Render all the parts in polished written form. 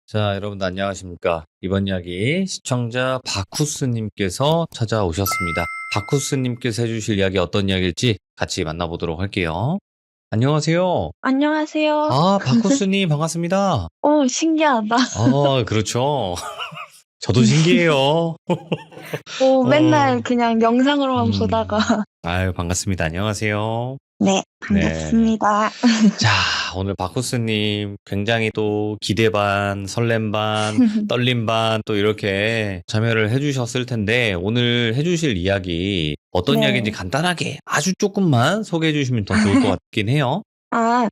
자, 여러분들 안녕하십니까. 이번 이야기 시청자 바쿠스님께서 찾아오셨습니다. 바쿠스님께서 해주실 이야기 어떤 이야기일지 같이 만나보도록 할게요. 안녕하세요. 안녕하세요. 바쿠스님 반갑습니다. 신기하다. 그렇죠. 저도 신기해요. 맨날 어, 그냥 영상으로만 보다가. 음, 아유, 반갑습니다. 안녕하세요. 네, 네. 반갑습니다. 자, 오늘 바쿠스님 굉장히 또 기대 반, 설렘 반, 떨림 반 또 이렇게 참여를 해주셨을 텐데 오늘 해주실 이야기 어떤 이야기인지 네. 간단하게 아주 조금만 소개해 주시면 더 좋을 것 같긴 해요.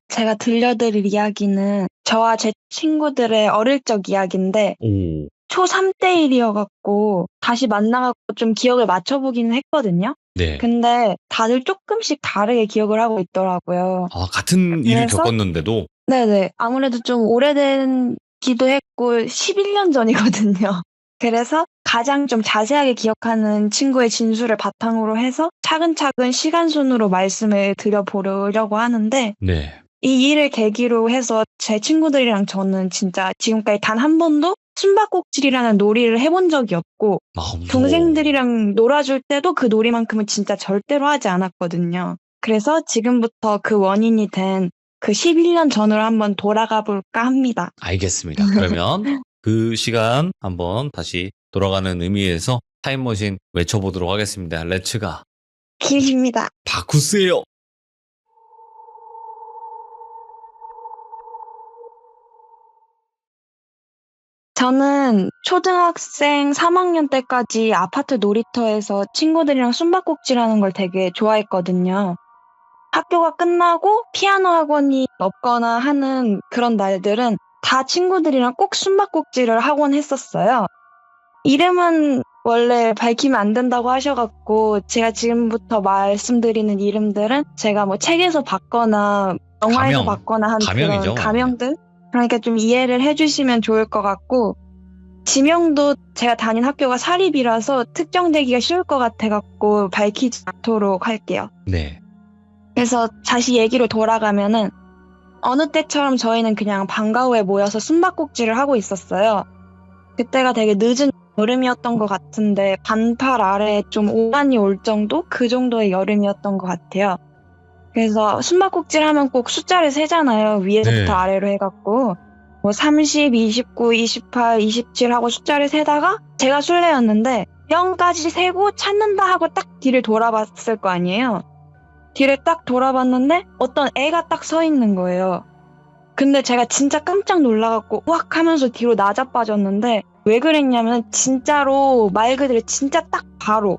제가 들려드릴 이야기는 저와 제 친구들의 어릴 적 이야기인데, 오, 초3 때 일이어갖고, 다시 만나갖고 좀 기억을 맞춰보기는 했거든요. 네. 근데 다들 조금씩 다르게 기억을 하고 있더라고요. 같은 일을 그래서, 겪었는데도, 네네. 아무래도 좀 오래된 기도 했고 11년 전이거든요. 그래서 가장 좀 자세하게 기억하는 친구의 진술을 바탕으로 해서 차근차근 시간 순으로 말씀을 드려보려고 하는데, 네. 이 일을 계기로 해서 제 친구들이랑 저는 진짜 지금까지 단 한 번도 숨바꼭질이라는 놀이를 해본 적이 없고, 무서워. 동생들이랑 놀아줄 때도 그 놀이만큼은 진짜 절대로 하지 않았거든요. 그래서 지금부터 그 원인이 된 그 11년 전으로 한번 돌아가 볼까 합니다. 알겠습니다. 그러면 그 시간 한번 다시 돌아가는 의미에서 타임머신 외쳐보도록 하겠습니다. 렛츠가 길입니다. 바쿠스예요. 저는 초등학생 3학년 때까지 아파트 놀이터에서 친구들이랑 숨바꼭질하는 걸 되게 좋아했거든요. 학교가 끝나고 피아노 학원이 없거나 하는 그런 날들은 다 친구들이랑 꼭 숨바꼭질을 하곤 했었어요. 이름은 원래 밝히면 안 된다고 하셔갖고 제가 지금부터 말씀드리는 이름들은 제가 뭐 책에서 봤거나 영화에서 봤거나 한 가명이죠. 그런 가명들? 그러니까 좀 이해를 해주시면 좋을 것 같고, 지명도 제가 다닌 학교가 사립이라서 특정되기가 쉬울 것 같아갖고 밝히지 않도록 할게요. 네. 그래서 다시 얘기로 돌아가면은 어느 때처럼 저희는 그냥 방과 후에 모여서 숨바꼭질을 하고 있었어요. 그때가 되게 늦은 여름이었던 것 같은데 반팔 아래에 좀 오한이 올 정도? 그 정도의 여름이었던 것 같아요. 그래서 숨바꼭질 하면 꼭 숫자를 세잖아요. 위에서부터 네. 아래로 해갖고 뭐 30, 29, 28, 27 하고 숫자를 세다가 제가 술래였는데 0까지 세고 찾는다 하고 딱 뒤를 돌아봤을 거 아니에요. 뒤를 딱 돌아봤는데 어떤 애가 딱 서 있는 거예요. 근데 제가 진짜 깜짝 놀라갖고 우악 하면서 뒤로 나자빠졌는데, 왜 그랬냐면 진짜로 말 그대로 진짜 딱 바로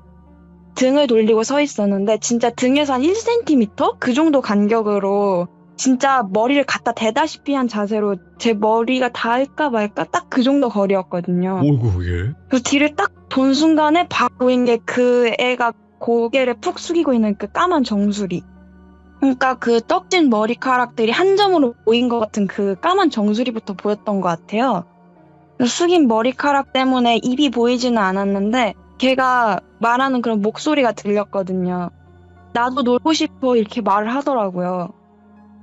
등을 돌리고 서 있었는데 진짜 등에서 한 1cm? 그 정도 간격으로 진짜 머리를 갖다 대다시피 한 자세로 제 머리가 닿을까 말까 딱 그 정도 거리였거든요. 오구, 예. 그래서 뒤를 딱 본 순간에 바로 보인 게 그 애가 고개를 푹 숙이고 있는 그 까만 정수리. 그러니까 그 떡진 머리카락들이 한 점으로 보인 것 같은 그 까만 정수리부터 보였던 것 같아요. 숙인 머리카락 때문에 입이 보이지는 않았는데 걔가 말하는 그런 목소리가 들렸거든요. 나도 놀고 싶어 이렇게 말을 하더라고요.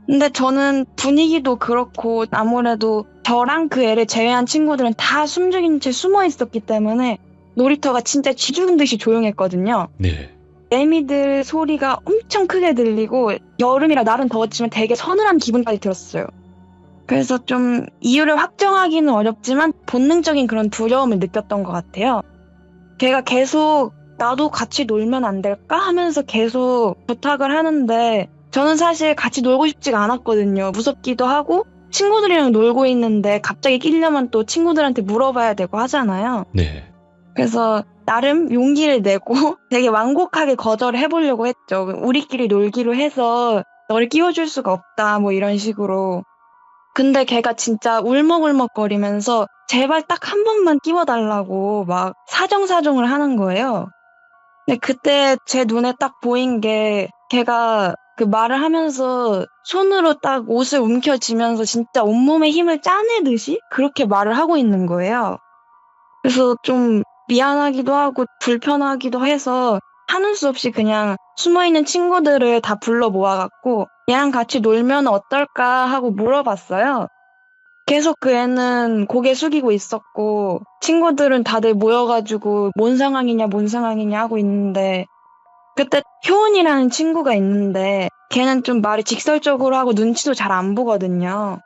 근데 저는 분위기도 그렇고 아무래도 저랑 그 애를 제외한 친구들은 다 숨죽인 채 숨어 있었기 때문에 놀이터가 진짜 쥐 죽은 듯이 조용했거든요. 네. 매미들 소리가 엄청 크게 들리고 여름이라 날은 더웠지만 되게 서늘한 기분까지 들었어요. 그래서 좀 이유를 확정하기는 어렵지만 본능적인 그런 두려움을 느꼈던 것 같아요. 걔가 계속 나도 같이 놀면 안 될까 하면서 계속 부탁을 하는데 저는 사실 같이 놀고 싶지가 않았거든요. 무섭기도 하고 친구들이랑 놀고 있는데 갑자기 끼려면 또 친구들한테 물어봐야 되고 하잖아요. 네. 그래서 나름 용기를 내고 되게 완곡하게 거절을 해보려고 했죠. 우리끼리 놀기로 해서 너를 끼워줄 수가 없다 뭐 이런 식으로. 근데 걔가 진짜 울먹울먹거리면서 제발 딱 한 번만 끼워달라고 막 사정사정을 하는 거예요. 근데 그때 제 눈에 딱 보인 게 걔가 그 말을 하면서 손으로 딱 옷을 움켜쥐면서 진짜 온몸에 힘을 짜내듯이 그렇게 말을 하고 있는 거예요. 그래서 좀 미안하기도 하고 불편하기도 해서 하는 수 없이 그냥 숨어있는 친구들을 다 불러 모아갖고 얘랑 같이 놀면 어떨까 하고 물어봤어요. 계속 그 애는 고개 숙이고 있었고 친구들은 다들 모여가지고 뭔 상황이냐 하고 있는데 그때 효은이라는 친구가 있는데 걔는 좀 말이 직설적으로 하고 눈치도 잘 안 보거든요.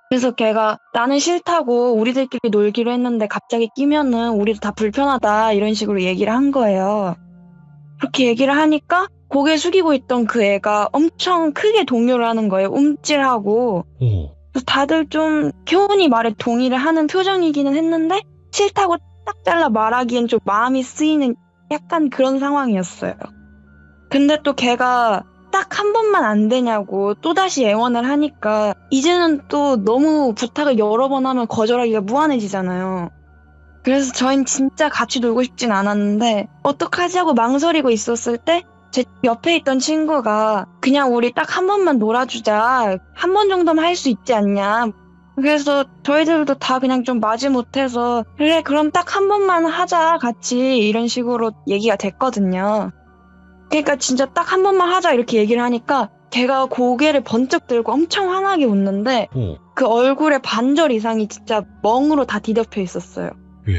그래서 걔가 나는 싫다고 우리들끼리 놀기로 했는데 갑자기 끼면은 우리도 다 불편하다 이런 식으로 얘기를 한 거예요. 그렇게 얘기를 하니까 고개 숙이고 있던 그 애가 엄청 크게 동요를 하는 거예요. 움찔하고. 오. 그래서 다들 좀 효은이 말에 동의를 하는 표정이기는 했는데 싫다고 딱 잘라 말하기엔 좀 마음이 쓰이는 약간 그런 상황이었어요. 근데 또 걔가 딱 한 번만 안 되냐고 또다시 애원을 하니까 이제는 또 너무 부탁을 여러 번 하면 거절하기가 무한해지잖아요. 그래서 저희는 진짜 같이 놀고 싶진 않았는데 어떡하지 하고 망설이고 있었을 때 제 옆에 있던 친구가 그냥 우리 딱 한 번만 놀아주자. 한 번 정도는 할 수 있지 않냐. 그래서 저희들도 다 그냥 좀 마지못해서 그래 그럼 딱 한 번만 하자 같이 이런 식으로 얘기가 됐거든요. 그러니까 진짜 딱 한 번만 하자 이렇게 얘기를 하니까 걔가 고개를 번쩍 들고 엄청 환하게 웃는데 오. 그 얼굴의 반절 이상이 진짜 멍으로 다 뒤덮여 있었어요. 예.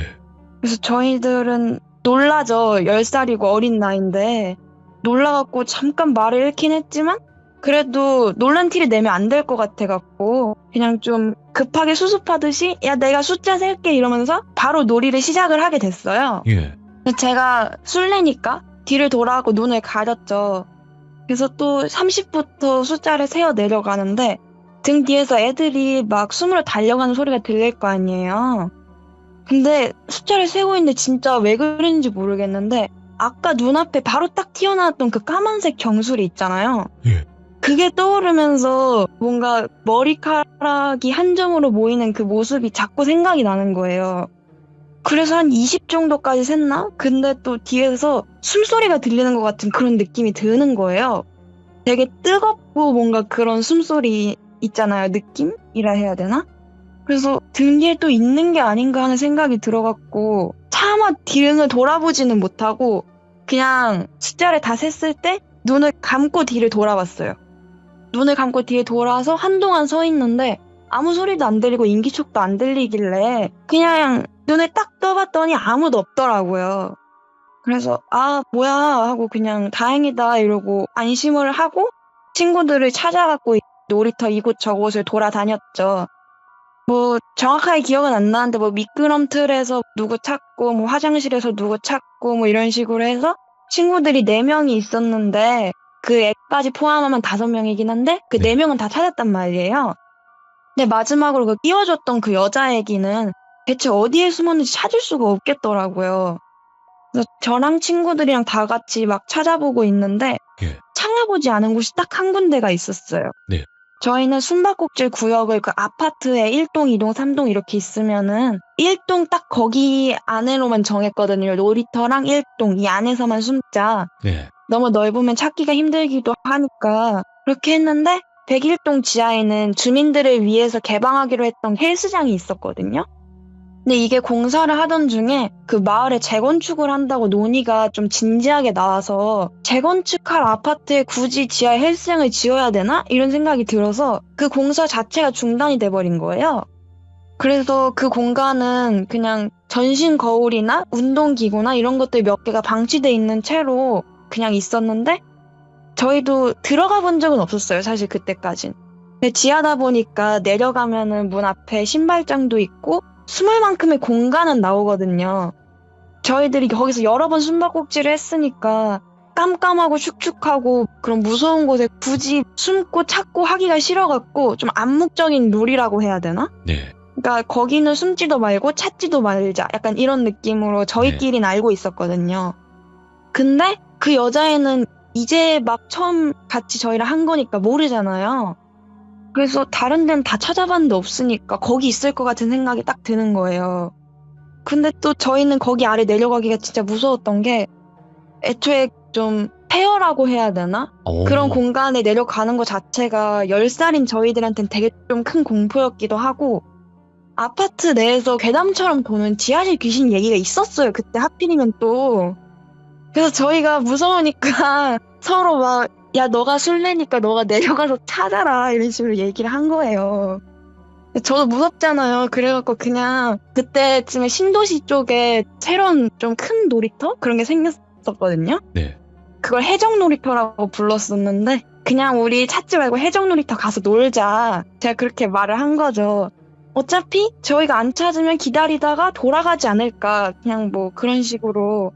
그래서 저희들은 놀라죠. 10살이고 어린 나이인데 놀라갖고 잠깐 말을 잃긴 했지만 그래도 놀란 티를 내면 안 될 것 같아갖고 그냥 좀 급하게 수습하듯이 야 내가 숫자 셀게 이러면서 바로 놀이를 시작을 하게 됐어요. 예. 근데 제가 술래니까 뒤를 돌아가고 눈을 가렸죠. 그래서 또 30부터 숫자를 세어 내려가는데 등 뒤에서 애들이 막 숨으로 달려가는 소리가 들릴 거 아니에요. 근데 숫자를 세고 있는데 진짜 왜 그런지 모르겠는데 아까 눈앞에 바로 딱 튀어나왔던 그 까만색 정수리 있잖아요. 예. 그게 떠오르면서 뭔가 머리카락이 한 점으로 모이는 그 모습이 자꾸 생각이 나는 거예요. 그래서 한 20 정도까지 셌나? 근데 또 뒤에서 숨소리가 들리는 것 같은 그런 느낌이 드는 거예요. 되게 뜨겁고 뭔가 그런 숨소리 있잖아요. 느낌이라 해야 되나? 그래서 등 뒤에 또 있는 게 아닌가 하는 생각이 들어갖고 차마 뒤를 돌아보지는 못하고 그냥 숫자를 다 셌을 때 눈을 감고 뒤를 돌아봤어요. 눈을 감고 뒤에 돌아서 한동안 서 있는데 아무 소리도 안 들리고 인기척도 안 들리길래 그냥 눈을 딱 떠봤더니 아무도 없더라고요. 그래서 아 뭐야 하고 그냥 다행이다 이러고 안심을 하고 친구들을 찾아갖고 놀이터 이곳저곳을 돌아다녔죠. 뭐 정확하게 기억은 안 나는데 뭐 미끄럼틀에서 누구 찾고 뭐 화장실에서 누구 찾고 뭐 이런 식으로 해서 친구들이 4명이 있었는데 그 애까지 포함하면 5명이긴 한데 그 네. 4명은 다 찾았단 말이에요. 근데 마지막으로 그 끼워줬던 그 여자애기는 대체 어디에 숨었는지 찾을 수가 없겠더라고요. 그래서 저랑 친구들이랑 다 같이 막 찾아보고 있는데 예. 찾아보지 않은 곳이 딱 한 군데가 있었어요. 네. 저희는 숨바꼭질 구역을 그 아파트에 1동, 2동, 3동 이렇게 있으면은 1동 딱 거기 안으로만 정했거든요. 놀이터랑 1동 이 안에서만 숨자. 네. 너무 넓으면 찾기가 힘들기도 하니까 그렇게 했는데 101동 지하에는 주민들을 위해서 개방하기로 했던 헬스장이 있었거든요. 근데 이게 공사를 하던 중에 그 마을에 재건축을 한다고 논의가 좀 진지하게 나와서 재건축할 아파트에 굳이 지하에 헬스장을 지어야 되나? 이런 생각이 들어서 그 공사 자체가 중단이 돼버린 거예요. 그래서 그 공간은 그냥 전신 거울이나 운동기구나 이런 것들 몇 개가 방치돼 있는 채로 그냥 있었는데 저희도 들어가 본 적은 없었어요. 사실 그때까진. 근데 지하다 보니까 내려가면은 문 앞에 신발장도 있고 숨을 만큼의 공간은 나오거든요. 저희들이 거기서 여러 번 숨바꼭질을 했으니까 깜깜하고 축축하고 그런 무서운 곳에 굳이 숨고 찾고 하기가 싫어갖고 좀 암묵적인 룰이라고 해야 되나? 네. 그러니까 거기는 숨지도 말고 찾지도 말자 약간 이런 느낌으로 저희끼리는 알고 있었거든요. 근데 그 여자애는 이제 막 처음 같이 저희랑 한 거니까 모르잖아요. 그래서 다른 데는 다 찾아봤는데 없으니까 거기 있을 것 같은 생각이 딱 드는 거예요. 근데 또 저희는 거기 아래 내려가기가 진짜 무서웠던 게 애초에 좀 폐허라고 해야 되나? 오. 그런 공간에 내려가는 것 자체가 10살인 저희들한테는 되게 좀 큰 공포였기도 하고 아파트 내에서 괴담처럼 도는 지하실 귀신 얘기가 있었어요. 그때 하필이면 또. 그래서 저희가 무서우니까 서로 막 야 너가 술래니까 너가 내려가서 찾아라 이런 식으로 얘기를 한 거예요. 저도 무섭잖아요. 그래갖고 그냥 그때쯤에 신도시 쪽에 새로운 좀 큰 놀이터? 그런 게 생겼었거든요. 네. 그걸 해적놀이터라고 불렀었는데 그냥 우리 찾지 말고 해적놀이터 가서 놀자. 제가 그렇게 말을 한 거죠. 어차피 저희가 안 찾으면 기다리다가 돌아가지 않을까. 그냥 뭐 그런 식으로.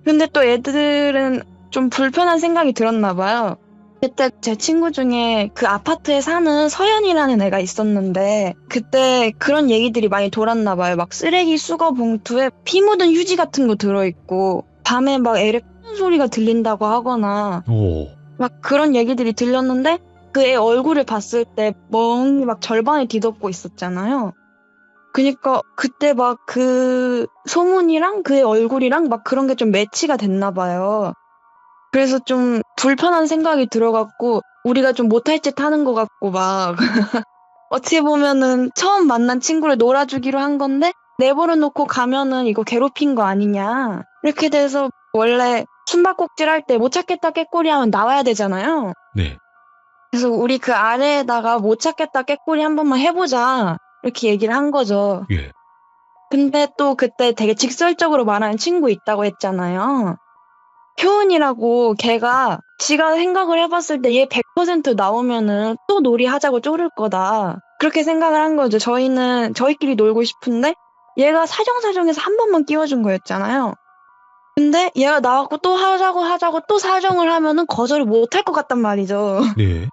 근데 또 애들은 좀 불편한 생각이 들었나 봐요. 그때 제 친구 중에 그 아파트에 사는 서연이라는 애가 있었는데 그때 그런 얘기들이 많이 돌았나 봐요. 막 쓰레기 수거 봉투에 피 묻은 휴지 같은 거 들어있고 밤에 막 애를 푸는 소리가 들린다고 하거나 오. 막 그런 얘기들이 들렸는데 그 애 얼굴을 봤을 때 멍이 막 절반을 뒤덮고 있었잖아요. 그니까 그때 막 그 소문이랑 그 애 얼굴이랑 막 그런 게 좀 매치가 됐나 봐요. 그래서 좀 불편한 생각이 들어갖고 우리가 좀 못할 짓 하는 것 같고 막 어떻게 보면은 처음 만난 친구를 놀아주기로 한 건데 내버려 놓고 가면은 이거 괴롭힌 거 아니냐 이렇게 돼서 원래 숨바꼭질 할 때 못 찾겠다 깨꼬리 하면 나와야 되잖아요. 네. 그래서 우리 그 아래에다가 못 찾겠다 깨꼬리 한 번만 해보자 이렇게 얘기를 한 거죠. 예. 근데 또 그때 되게 직설적으로 말하는 친구 있다고 했잖아요. 효은이라고 걔가 지가 생각을 해봤을 때 얘 100% 나오면은 또 놀이하자고 쪼를 거다. 그렇게 생각을 한 거죠. 저희는 저희끼리 놀고 싶은데 얘가 사정사정해서 한 번만 끼워준 거였잖아요. 근데 얘가 나왔고 또 하자고 또 사정을 하면은 거절을 못 할 것 같단 말이죠. 네.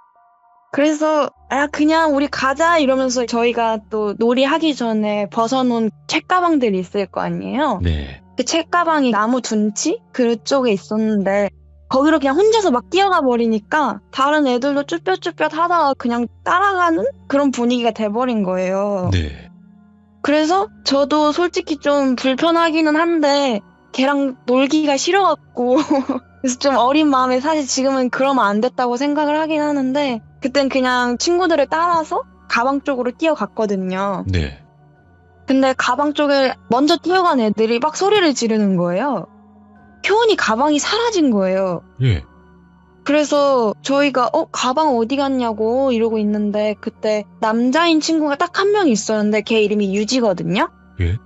그래서 그냥 우리 가자 이러면서 저희가 또 놀이하기 전에 벗어놓은 책가방들이 있을 거 아니에요. 네. 그 책가방이 나무 둔치 그쪽에 있었는데 거기로 그냥 혼자서 막 뛰어가 버리니까 다른 애들도 쭈뼛쭈뼛 하다가 그냥 따라가는 그런 분위기가 돼버린 거예요. 네. 그래서 저도 솔직히 좀 불편하기는 한데 걔랑 놀기가 싫어갖고 그래서 좀 어린 마음에 사실 지금은 그러면 안 됐다고 생각을 하긴 하는데 그땐 그냥 친구들을 따라서 가방 쪽으로 뛰어갔거든요. 네. 근데 가방 쪽에 먼저 뛰어간 애들이 막 소리를 지르는 거예요. 효은이 가방이 사라진 거예요. 예. 그래서 저희가 가방 어디 갔냐고 이러고 있는데 그때 남자인 친구가 딱 한 명 있었는데 걔 이름이 유지거든요. 예.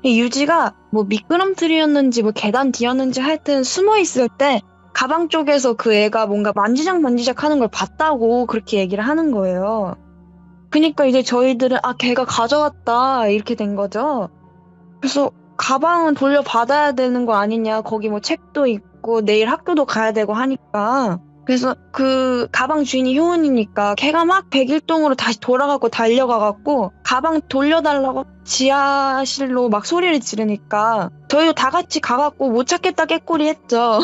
이 유지가 뭐 미끄럼틀이었는지 뭐 계단 뒤였는지 하여튼 숨어 있을 때 가방 쪽에서 그 애가 뭔가 만지작 하는 걸 봤다고 그렇게 얘기를 하는 거예요. 그니까 이제 저희들은 걔가 가져왔다 이렇게 된 거죠. 그래서 가방은 돌려받아야 되는 거 아니냐. 거기 뭐 책도 있고 내일 학교도 가야 되고 하니까. 그래서 그 가방 주인이 효은이니까 걔가 막 백일동으로 다시 돌아가고 달려가갖고 가방 돌려달라고 지하실로 막 소리를 지르니까 저희도 다 같이 가갖고 못 찾겠다 깨꼬리 했죠.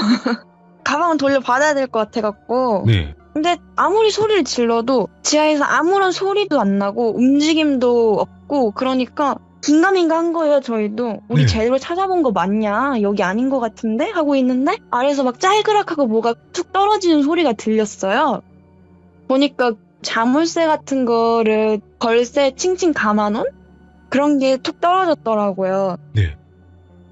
가방은 돌려받아야 될 것 같아갖고. 네. 근데 아무리 소리를 질러도 지하에서 아무런 소리도 안 나고 움직임도 없고 그러니까 긴가민가 한 거예요. 저희도 우리 네. 제대로 찾아본 거 맞냐 여기 아닌 것 같은데 하고 있는데 아래에서 막 짤그락하고 뭐가 툭 떨어지는 소리가 들렸어요. 보니까 자물쇠 같은 거를 걸쇠 칭칭 감아놓은 그런 게 툭 떨어졌더라고요. 네.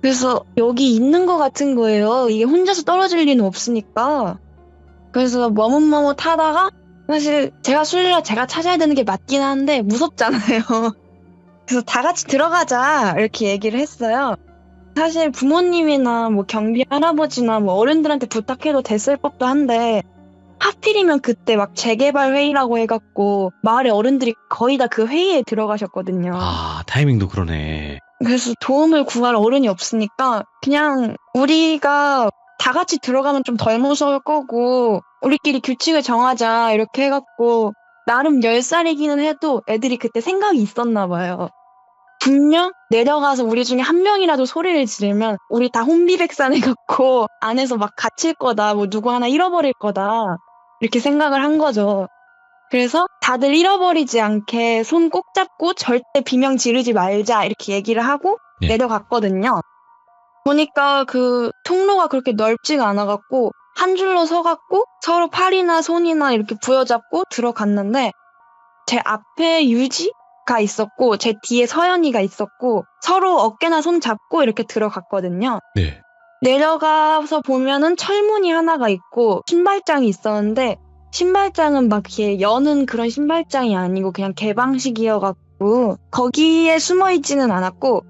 그래서 여기 있는 것 같은 거예요. 이게 혼자서 떨어질 리는 없으니까. 그래서 머뭇머뭇하다가 사실 제가 술래라 제가 찾아야 되는 게 맞긴 한데 무섭잖아요. 그래서 다 같이 들어가자 이렇게 얘기를 했어요. 사실 부모님이나 뭐 경비 할아버지나 뭐 어른들한테 부탁해도 됐을 법도 한데 하필이면 그때 막 재개발 회의라고 해갖고 마을의 어른들이 거의 다 그 회의에 들어가셨거든요. 아, 타이밍도 그러네. 그래서 도움을 구할 어른이 없으니까 그냥 우리가 다 같이 들어가면 좀 덜 무서울 거고 우리끼리 규칙을 정하자 이렇게 해갖고 나름 10살이기는 해도 애들이 그때 생각이 있었나 봐요. 분명 내려가서 우리 중에 한 명이라도 소리를 지르면 우리 다 혼비백산해갖고 안에서 막 갇힐 거다, 뭐 누구 하나 잃어버릴 거다 이렇게 생각을 한 거죠. 그래서 다들 잃어버리지 않게 손 꼭 잡고 절대 비명 지르지 말자 이렇게 얘기를 하고 네. 내려갔거든요. 보니까 그 통로가 그렇게 넓지가 않아갖고 한 줄로 서갖고 서로 팔이나 손이나 이렇게 부여잡고 들어갔는데 제 앞에 유지가 있었고 제 뒤에 서연이가 있었고 서로 어깨나 손 잡고 이렇게 들어갔거든요. 네. 내려가서 보면은 철문이 하나가 있고 신발장이 있었는데 신발장은 막 이렇게 여는 그런 신발장이 아니고 그냥 개방식이어갖고 있어가지고 거기에 숨어있지는 않았고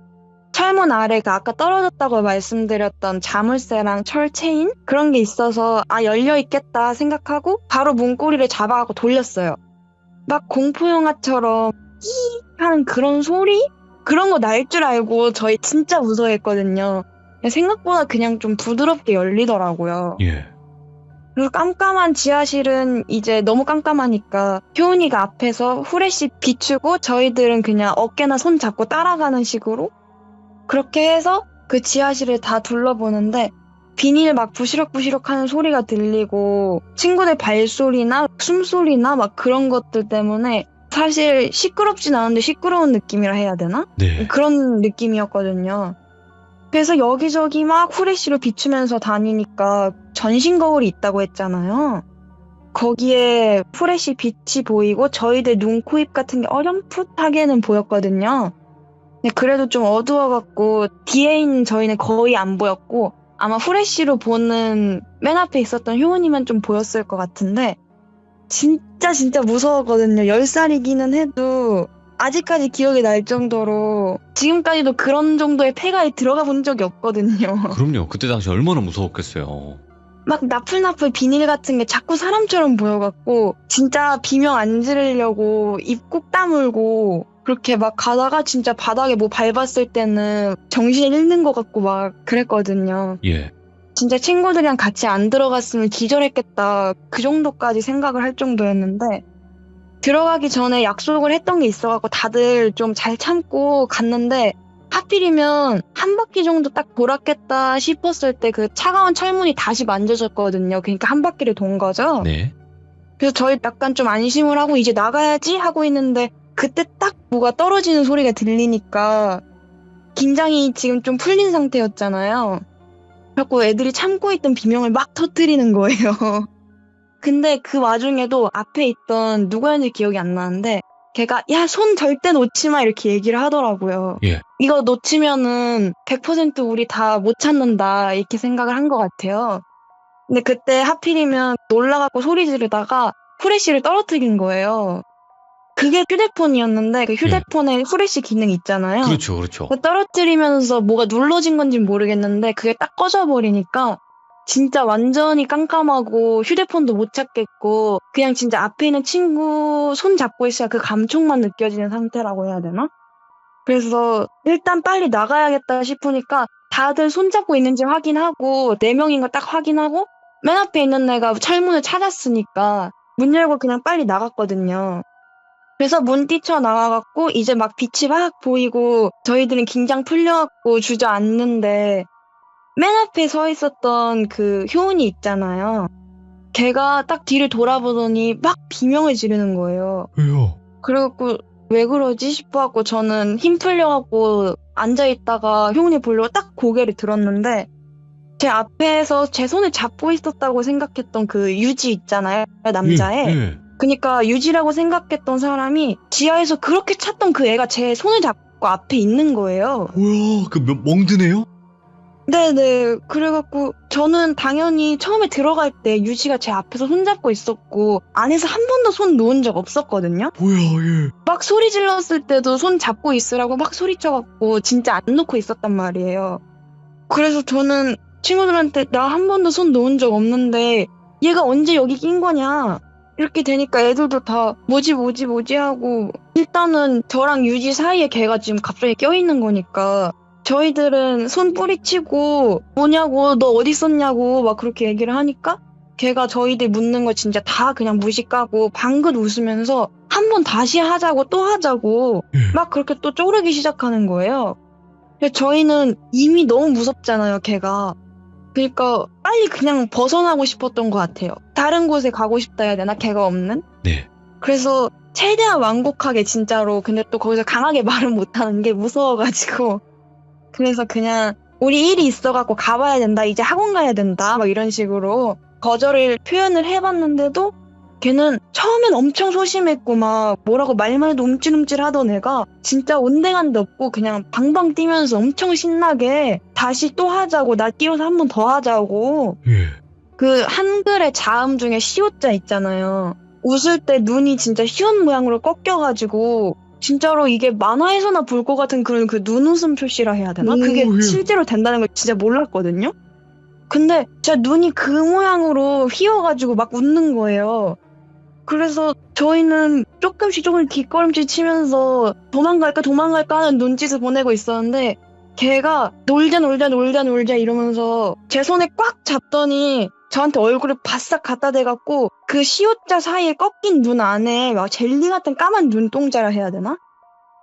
철문 아래가 아까 떨어졌다고 말씀드렸던 자물쇠랑 철체인 그런 게 있어서 열려있겠다 생각하고 바로 문고리를 잡아가고 돌렸어요. 막 공포영화처럼 히 하는 그런 소리? 그런 거 날 줄 알고 저희 진짜 무서워했거든요. 생각보다 그냥 좀 부드럽게 열리더라고요. 예. 그리고 깜깜한 지하실은 이제 너무 깜깜하니까 효은이가 앞에서 후레쉬 비추고 저희들은 그냥 어깨나 손 잡고 따라가는 식으로 그렇게 해서 그 지하실을 다 둘러보는데 비닐 막 부시럭부시럭 하는 소리가 들리고 친구들 발소리나 숨소리나 막 그런 것들 때문에 사실 시끄럽진 않은데 시끄러운 느낌이라 해야 되나? 네. 그런 느낌이었거든요. 그래서 여기저기 막 후레쉬로 비추면서 다니니까 전신 거울이 있다고 했잖아요. 거기에 후레쉬 빛이 보이고 저희들 눈, 코, 입 같은 게 어렴풋하게는 보였거든요. 근데 그래도 좀 어두워갖고 뒤에 있는 저희는 거의 안 보였고 아마 후레쉬로 보는 맨 앞에 있었던 효은이만 좀 보였을 것 같은데 진짜 무서웠거든요. 10살이기는 해도 아직까지 기억이 날 정도로 지금까지도 그런 정도의 폐가에 들어가 본 적이 없거든요. 그럼요. 그때 당시 얼마나 무서웠겠어요. 막 나풀나풀 비닐 같은 게 자꾸 사람처럼 보여갖고 진짜 비명 안 지르려고 입 꾹 다물고 그렇게 막 가다가 진짜 바닥에 뭐 밟았을 때는 정신을 잃는 것 같고 막 그랬거든요. 예. 진짜 친구들이랑 같이 안 들어갔으면 기절했겠다 그 정도까지 생각을 할 정도였는데 들어가기 전에 약속을 했던 게 있어갖고 다들 좀 잘 참고 갔는데 하필이면 한 바퀴 정도 딱 돌았겠다 싶었을 때 그 차가운 철문이 다시 만져졌거든요. 그러니까 한 바퀴를 돈 거죠. 네. 그래서 저희 약간 좀 안심을 하고 이제 나가야지 하고 있는데 그때 딱 뭐가 떨어지는 소리가 들리니까 긴장이 지금 좀 풀린 상태였잖아요. 그래갖고 애들이 참고 있던 비명을 막 터뜨리는 거예요. 근데 그 와중에도 앞에 있던 누구였는지 기억이 안 나는데 걔가 야, 손 절대 놓지 마 이렇게 얘기를 하더라고요. 예. 이거 놓치면은 100% 우리 다 못 찾는다 이렇게 생각을 한 것 같아요. 근데 그때 하필이면 놀라갖고 소리 지르다가 후레쉬를 떨어뜨린 거예요. 그게 휴대폰이었는데 그 휴대폰에 후레쉬 기능 있잖아요. 그렇죠. 그렇죠. 그거 떨어뜨리면서 뭐가 눌러진 건지는 모르겠는데 그게 딱 꺼져버리니까 진짜 완전히 깜깜하고 휴대폰도 못 찾겠고 그냥 진짜 앞에 있는 친구 손 잡고 있어야 그 감촉만 느껴지는 상태라고 해야 되나? 그래서 일단 빨리 나가야겠다 싶으니까 다들 손 잡고 있는지 확인하고 4명인 거 딱 확인하고 맨 앞에 있는 애가 철문을 찾았으니까 문 열고 그냥 빨리 나갔거든요. 그래서 문 뛰쳐나와갖고 이제 막 빛이 막 보이고 저희들은 긴장 풀려갖고 주저앉는데 맨 앞에 서 있었던 그 효은이 있잖아요. 걔가 딱 뒤를 돌아보더니 막 비명을 지르는 거예요. 왜요? 그래갖고 왜 그러지 싶어갖고 저는 힘 풀려갖고 앉아있다가 효은이 보려고 딱 고개를 들었는데 제 앞에서 제 손을 잡고 있었다고 생각했던 그 유지 있잖아요. 남자애. 예. 그러니까 유지라고 생각했던 사람이 지하에서 그렇게 찾던 그 애가 제 손을 잡고 앞에 있는 거예요. 뭐야? 그 멍드네요? 네네. 그래갖고 저는 당연히 처음에 들어갈 때 유지가 제 앞에서 손잡고 있었고 안에서 한 번도 손 놓은 적 없었거든요. 뭐야? 예. 막 소리 질렀을 때도 손 잡고 있으라고 막 소리쳐갖고 진짜 안 놓고 있었단 말이에요. 그래서 저는 친구들한테 나 한 번도 손 놓은 적 없는데 얘가 언제 여기 낀 거냐 이렇게 되니까 애들도 다 뭐지 하고 일단은 저랑 유지 사이에 걔가 지금 갑자기 껴있는 거니까 저희들은 손 뿌리치고 뭐냐고 너 어디 있었냐고 막 그렇게 얘기를 하니까 걔가 저희들 묻는 거 진짜 다 그냥 무시 까고 방긋 웃으면서 한 번 다시 하자고 또 하자고 막 그렇게 또 쪼르기 시작하는 거예요. 근데 저희는 이미 너무 무섭잖아요, 걔가. 그러니까 빨리 그냥 벗어나고 싶었던 것 같아요. 다른 곳에 가고 싶다 해야 되나? 걔가 없는? 네. 그래서 최대한 완곡하게 진짜로 근데 또 거기서 강하게 말은 못하는 게 무서워가지고 그래서 그냥 우리 일이 있어갖고 가봐야 된다. 이제 학원 가야 된다. 막 이런 식으로 거절을 표현을 해봤는데도 걔는 처음엔 엄청 소심했고 막 뭐라고 말만 해도 움찔움찔 하던 애가 진짜 온데간데 없고 그냥 방방 뛰면서 엄청 신나게 다시 또 하자고 나 끼워서 한 번 더 하자고 예. 그 한글의 자음 중에 시옷자 있잖아요. 웃을 때 눈이 진짜 시옷 모양으로 꺾여가지고 진짜로 이게 만화에서나 볼 것 같은 그런 그 눈웃음 표시라 해야 되나? 그게 오, 예. 실제로 된다는 걸 진짜 몰랐거든요? 근데 진짜 눈이 그 모양으로 휘어가지고 막 웃는 거예요. 그래서 저희는 조금씩 뒷걸음질 치면서 도망갈까 하는 눈짓을 보내고 있었는데 걔가 놀자 이러면서 제 손에 꽉 잡더니 저한테 얼굴을 바싹 갖다 대갖고 그 시옷자 사이에 꺾인 눈 안에 막 젤리 같은 까만 눈동자라 해야 되나?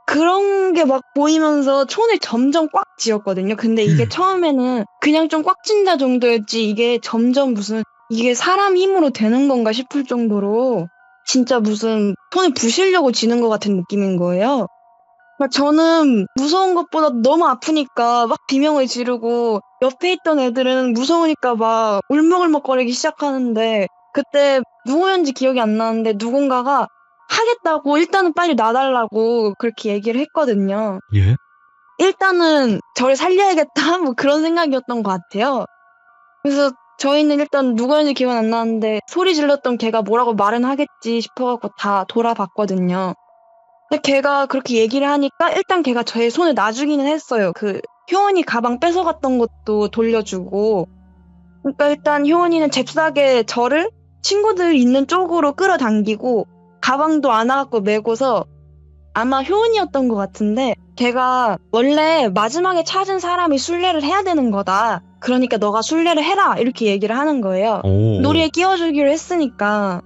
그런 게 막 보이면서 손을 점점 꽉 쥐었거든요. 근데 이게 처음에는 그냥 좀 꽉 쥔다 정도였지 이게 점점 무슨 이게 사람 힘으로 되는 건가 싶을 정도로 진짜 무슨 손을 부시려고 쥐는 것 같은 느낌인 거예요. 저는 무서운 것보다 너무 아프니까 막 비명을 지르고 옆에 있던 애들은 무서우니까 막 울먹울먹거리기 시작하는데 그때 누구였는지 기억이 안 나는데 누군가가 하겠다고 일단은 빨리 놔달라고 그렇게 얘기를 했거든요. 예? 일단은 저를 살려야겠다 뭐 그런 생각이었던 것 같아요. 그래서 저희는 일단 누구였는지 기억은 안 나는데 소리 질렀던 걔가 뭐라고 말은 하겠지 싶어갖고 다 돌아봤거든요. 근데 걔가 그렇게 얘기를 하니까 일단 걔가 저의 손을 놔주기는 했어요. 그 효원이 가방 뺏어갔던 것도 돌려주고. 그러니까 일단 효원이는 잽싸게 저를 친구들 있는 쪽으로 끌어당기고 가방도 안아갖고 메고서 아마 효원이었던 것 같은데 걔가 원래 마지막에 찾은 사람이 순례를 해야 되는 거다. 그러니까 너가 순례를 해라 이렇게 얘기를 하는 거예요. 오. 놀이에 끼워주기로 했으니까.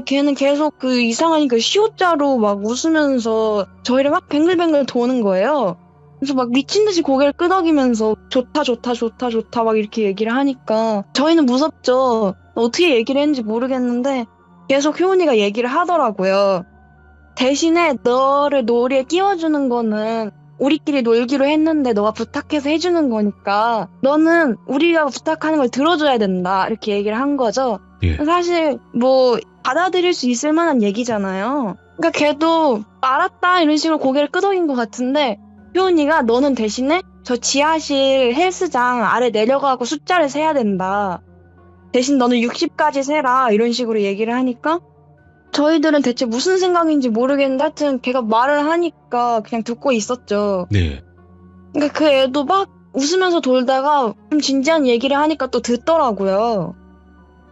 걔는 계속 그 이상한 그 시옷자로 막 웃으면서 저희를 막 뱅글뱅글 도는 거예요. 그래서 막 미친 듯이 고개를 끄덕이면서 좋다 막 이렇게 얘기를 하니까 저희는 무섭죠. 어떻게 얘기를 했는지 모르겠는데 계속 효은이가 얘기를 하더라고요. 대신에 너를 놀이에 끼워주는 거는 우리끼리 놀기로 했는데 너가 부탁해서 해주는 거니까 너는 우리가 부탁하는 걸 들어줘야 된다 이렇게 얘기를 한 거죠. 예. 사실 뭐 받아들일 수 있을 만한 얘기잖아요. 그러니까 걔도 알았다 이런 식으로 고개를 끄덕인 것 같은데 효은이가 너는 대신에 저 지하실 헬스장 아래 내려가고 숫자를 세야 된다. 대신 너는 60까지 세라 이런 식으로 얘기를 하니까 저희들은 대체 무슨 생각인지 모르겠는데 하여튼 걔가 말을 하니까 그냥 듣고 있었죠. 네. 그러니까 그 애도 막 웃으면서 돌다가 좀 진지한 얘기를 하니까 또 듣더라고요.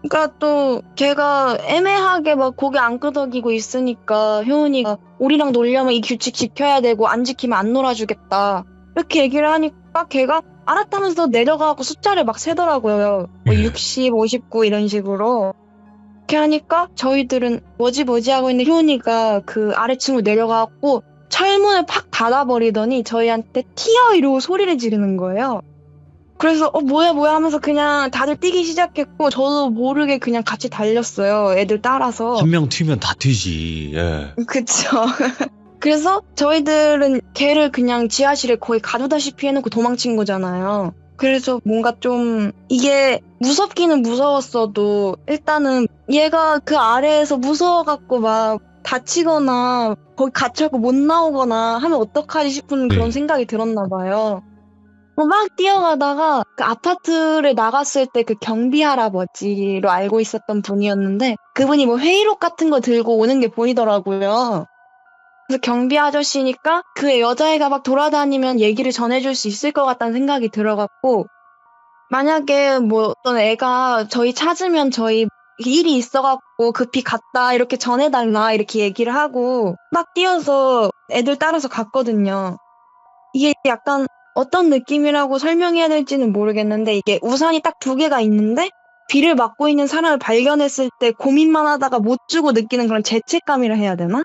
그러니까 또 걔가 애매하게 막 고개 안 끄덕이고 있으니까 효은이가 우리랑 놀려면 이 규칙 지켜야 되고 안 지키면 안 놀아주겠다 이렇게 얘기를 하니까 걔가 알았다면서 내려가고 숫자를 막 세더라고요. 뭐 예. 60, 59 이런 식으로. 이렇게 하니까 저희들은 뭐지 하고 있는 효은이가 그 아래층으로 내려가고 철문을 팍 닫아버리더니 저희한테 튀어 이러고 소리를 지르는 거예요. 그래서 뭐야 하면서 그냥 다들 뛰기 시작했고 저도 모르게 그냥 같이 달렸어요. 애들 따라서. 한 명 튀면 다 튀지. 예. 그쵸. 그래서 저희들은 걔를 그냥 지하실에 거의 가두다시피 해놓고 도망친 거잖아요. 그래서 뭔가 좀 이게 무섭기는 무서웠어도 일단은 얘가 그 아래에서 무서워갖고 막 다치거나 거기 갇혀갖고 못 나오거나 하면 어떡하지 싶은 그런 네. 생각이 들었나 봐요. 막 뛰어가다가 그 아파트를 나갔을 때 그 경비 할아버지로 알고 있었던 분이었는데 그분이 뭐 회의록 같은 거 들고 오는 게 보이더라고요. 그래서 경비 아저씨니까 그 여자애가 막 돌아다니면 얘기를 전해줄 수 있을 것 같다는 생각이 들어갖고 만약에 뭐 어떤 애가 저희 찾으면 저희 일이 있어갖고 급히 갔다 이렇게 전해달라 이렇게 얘기를 하고 막 뛰어서 애들 따라서 갔거든요. 이게 약간 어떤 느낌이라고 설명해야 될지는 모르겠는데 이게 우산이 딱 2개가 있는데 비를 맞고 있는 사람을 발견했을 때 고민만 하다가 못 주고 느끼는 그런 죄책감이라 해야 되나?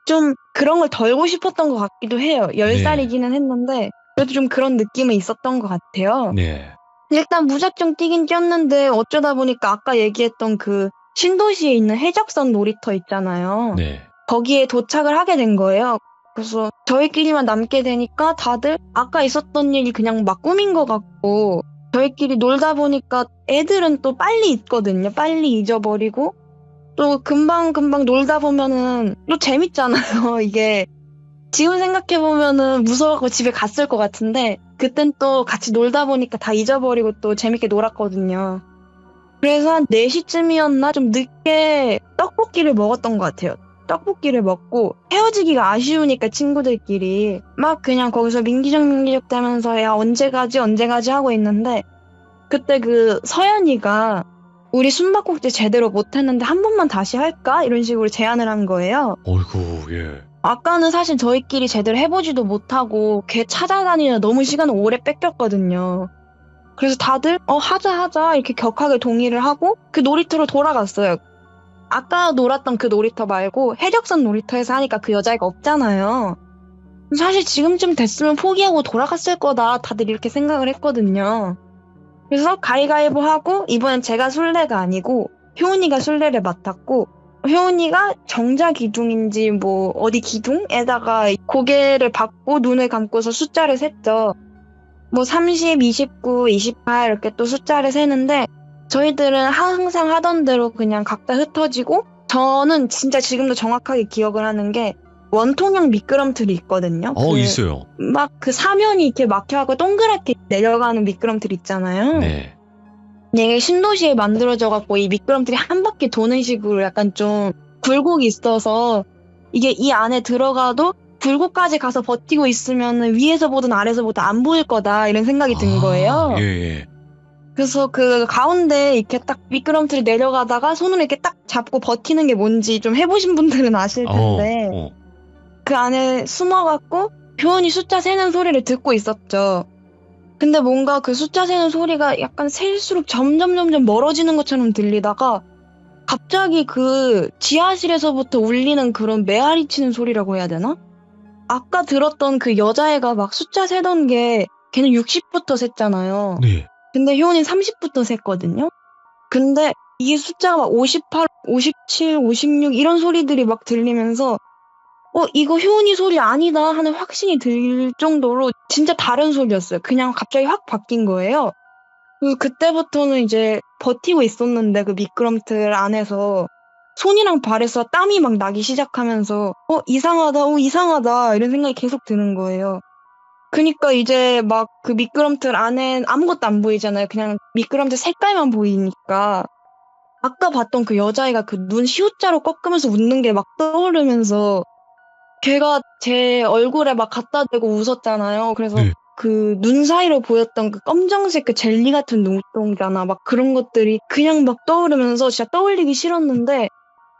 좀 그런 걸 덜고 싶었던 것 같기도 해요. 10살이기는 했는데 그래도 좀 그런 느낌은 있었던 것 같아요. 네. 일단 무작정 뛰긴 뛰었는데 어쩌다 보니까 아까 얘기했던 그 신도시에 있는 해적선 놀이터 있잖아요. 네. 거기에 도착을 하게 된 거예요. 그래서 저희끼리만 남게 되니까 다들 아까 있었던 일이 그냥 막 꿈인 것 같고 저희끼리 놀다 보니까 애들은 또 빨리 잊거든요. 빨리 잊어버리고 또 금방 놀다 보면은 또 재밌잖아요. 이게 지금 생각해보면은 무서워서 집에 갔을 것 같은데 그땐 또 같이 놀다 보니까 다 잊어버리고 또 재밌게 놀았거든요. 그래서 한 4시쯤이었나 좀 늦게 떡볶이를 먹었던 것 같아요. 떡볶이를 먹고 헤어지기가 아쉬우니까 친구들끼리 막 그냥 거기서 민기적 대면서 야 언제 가지 하고 있는데 그때 그 서연이가 우리 숨바꼭질 제대로 못했는데 한 번만 다시 할까? 이런 식으로 제안을 한 거예요. 어이구, 예. 아까는 사실 저희끼리 제대로 해보지도 못하고 걔 찾아다니느라 너무 시간을 오래 뺏겼거든요. 그래서 다들 하자 이렇게 격하게 동의를 하고 그 놀이터로 돌아갔어요. 아까 놀았던 그 놀이터 말고 해적선 놀이터에서 하니까 그 여자애가 없잖아요. 사실 지금쯤 됐으면 포기하고 돌아갔을 거다 다들 이렇게 생각을 했거든요. 그래서 가위가위보 하고 이번엔 제가 술래가 아니고 효은이가 술래를 맡았고 효은이가 정자 기둥인지 뭐 어디 기둥에다가 고개를 받고 눈을 감고서 숫자를 셌죠. 뭐 30, 29, 28 이렇게 또 숫자를 세는데 저희들은 항상 하던 대로 그냥 각자 흩어지고 저는 진짜 지금도 정확하게 기억을 하는 게 원통형 미끄럼틀이 있거든요. 있어요. 막 그 사면이 이렇게 막혀갖고 동그랗게 내려가는 미끄럼틀 있잖아요. 네. 이게 신도시에 만들어져갖고 이 미끄럼틀이 한 바퀴 도는 식으로 약간 좀 굴곡이 있어서 이게 이 안에 들어가도 굴곡까지 가서 버티고 있으면 위에서 보든 아래에서 보든 안 보일 거다 이런 생각이 든 거예요. 예. 그래서 그 가운데 이렇게 딱 미끄럼틀이 내려가다가 손으로 이렇게 딱 잡고 버티는 게 뭔지 좀 해보신 분들은 아실 텐데 그 안에 숨어갖고 효은이 숫자 세는 소리를 듣고 있었죠. 근데 뭔가 그 숫자 세는 소리가 약간 셀수록 점점 멀어지는 것처럼 들리다가 갑자기 그 지하실에서부터 울리는 그런 메아리 치는 소리라고 해야 되나? 아까 들었던 그 여자애가 막 숫자 세던 게 걔는 60부터 셌잖아요. 네. 근데 효은이는 30부터 셌거든요. 근데 이게 숫자가 막 58, 57, 56 이런 소리들이 막 들리면서 이거 효은이 소리 아니다 하는 확신이 들 정도로 진짜 다른 소리였어요. 그냥 갑자기 확 바뀐 거예요. 그래서 그때부터는 이제 버티고 있었는데 그 미끄럼틀 안에서 손이랑 발에서 땀이 막 나기 시작하면서 이상하다 이런 생각이 계속 드는 거예요. 그니까 이제 막 그 미끄럼틀 안엔 아무것도 안 보이잖아요. 그냥 미끄럼틀 색깔만 보이니까 아까 봤던 그 여자애가 그 눈 시옷자로 꺾으면서 웃는 게 막 떠오르면서 걔가 제 얼굴에 막 갖다 대고 웃었잖아요. 그래서 네. 그 눈 사이로 보였던 그 검정색 그 젤리 같은 눈동자나 막 그런 것들이 그냥 막 떠오르면서 진짜 떠올리기 싫었는데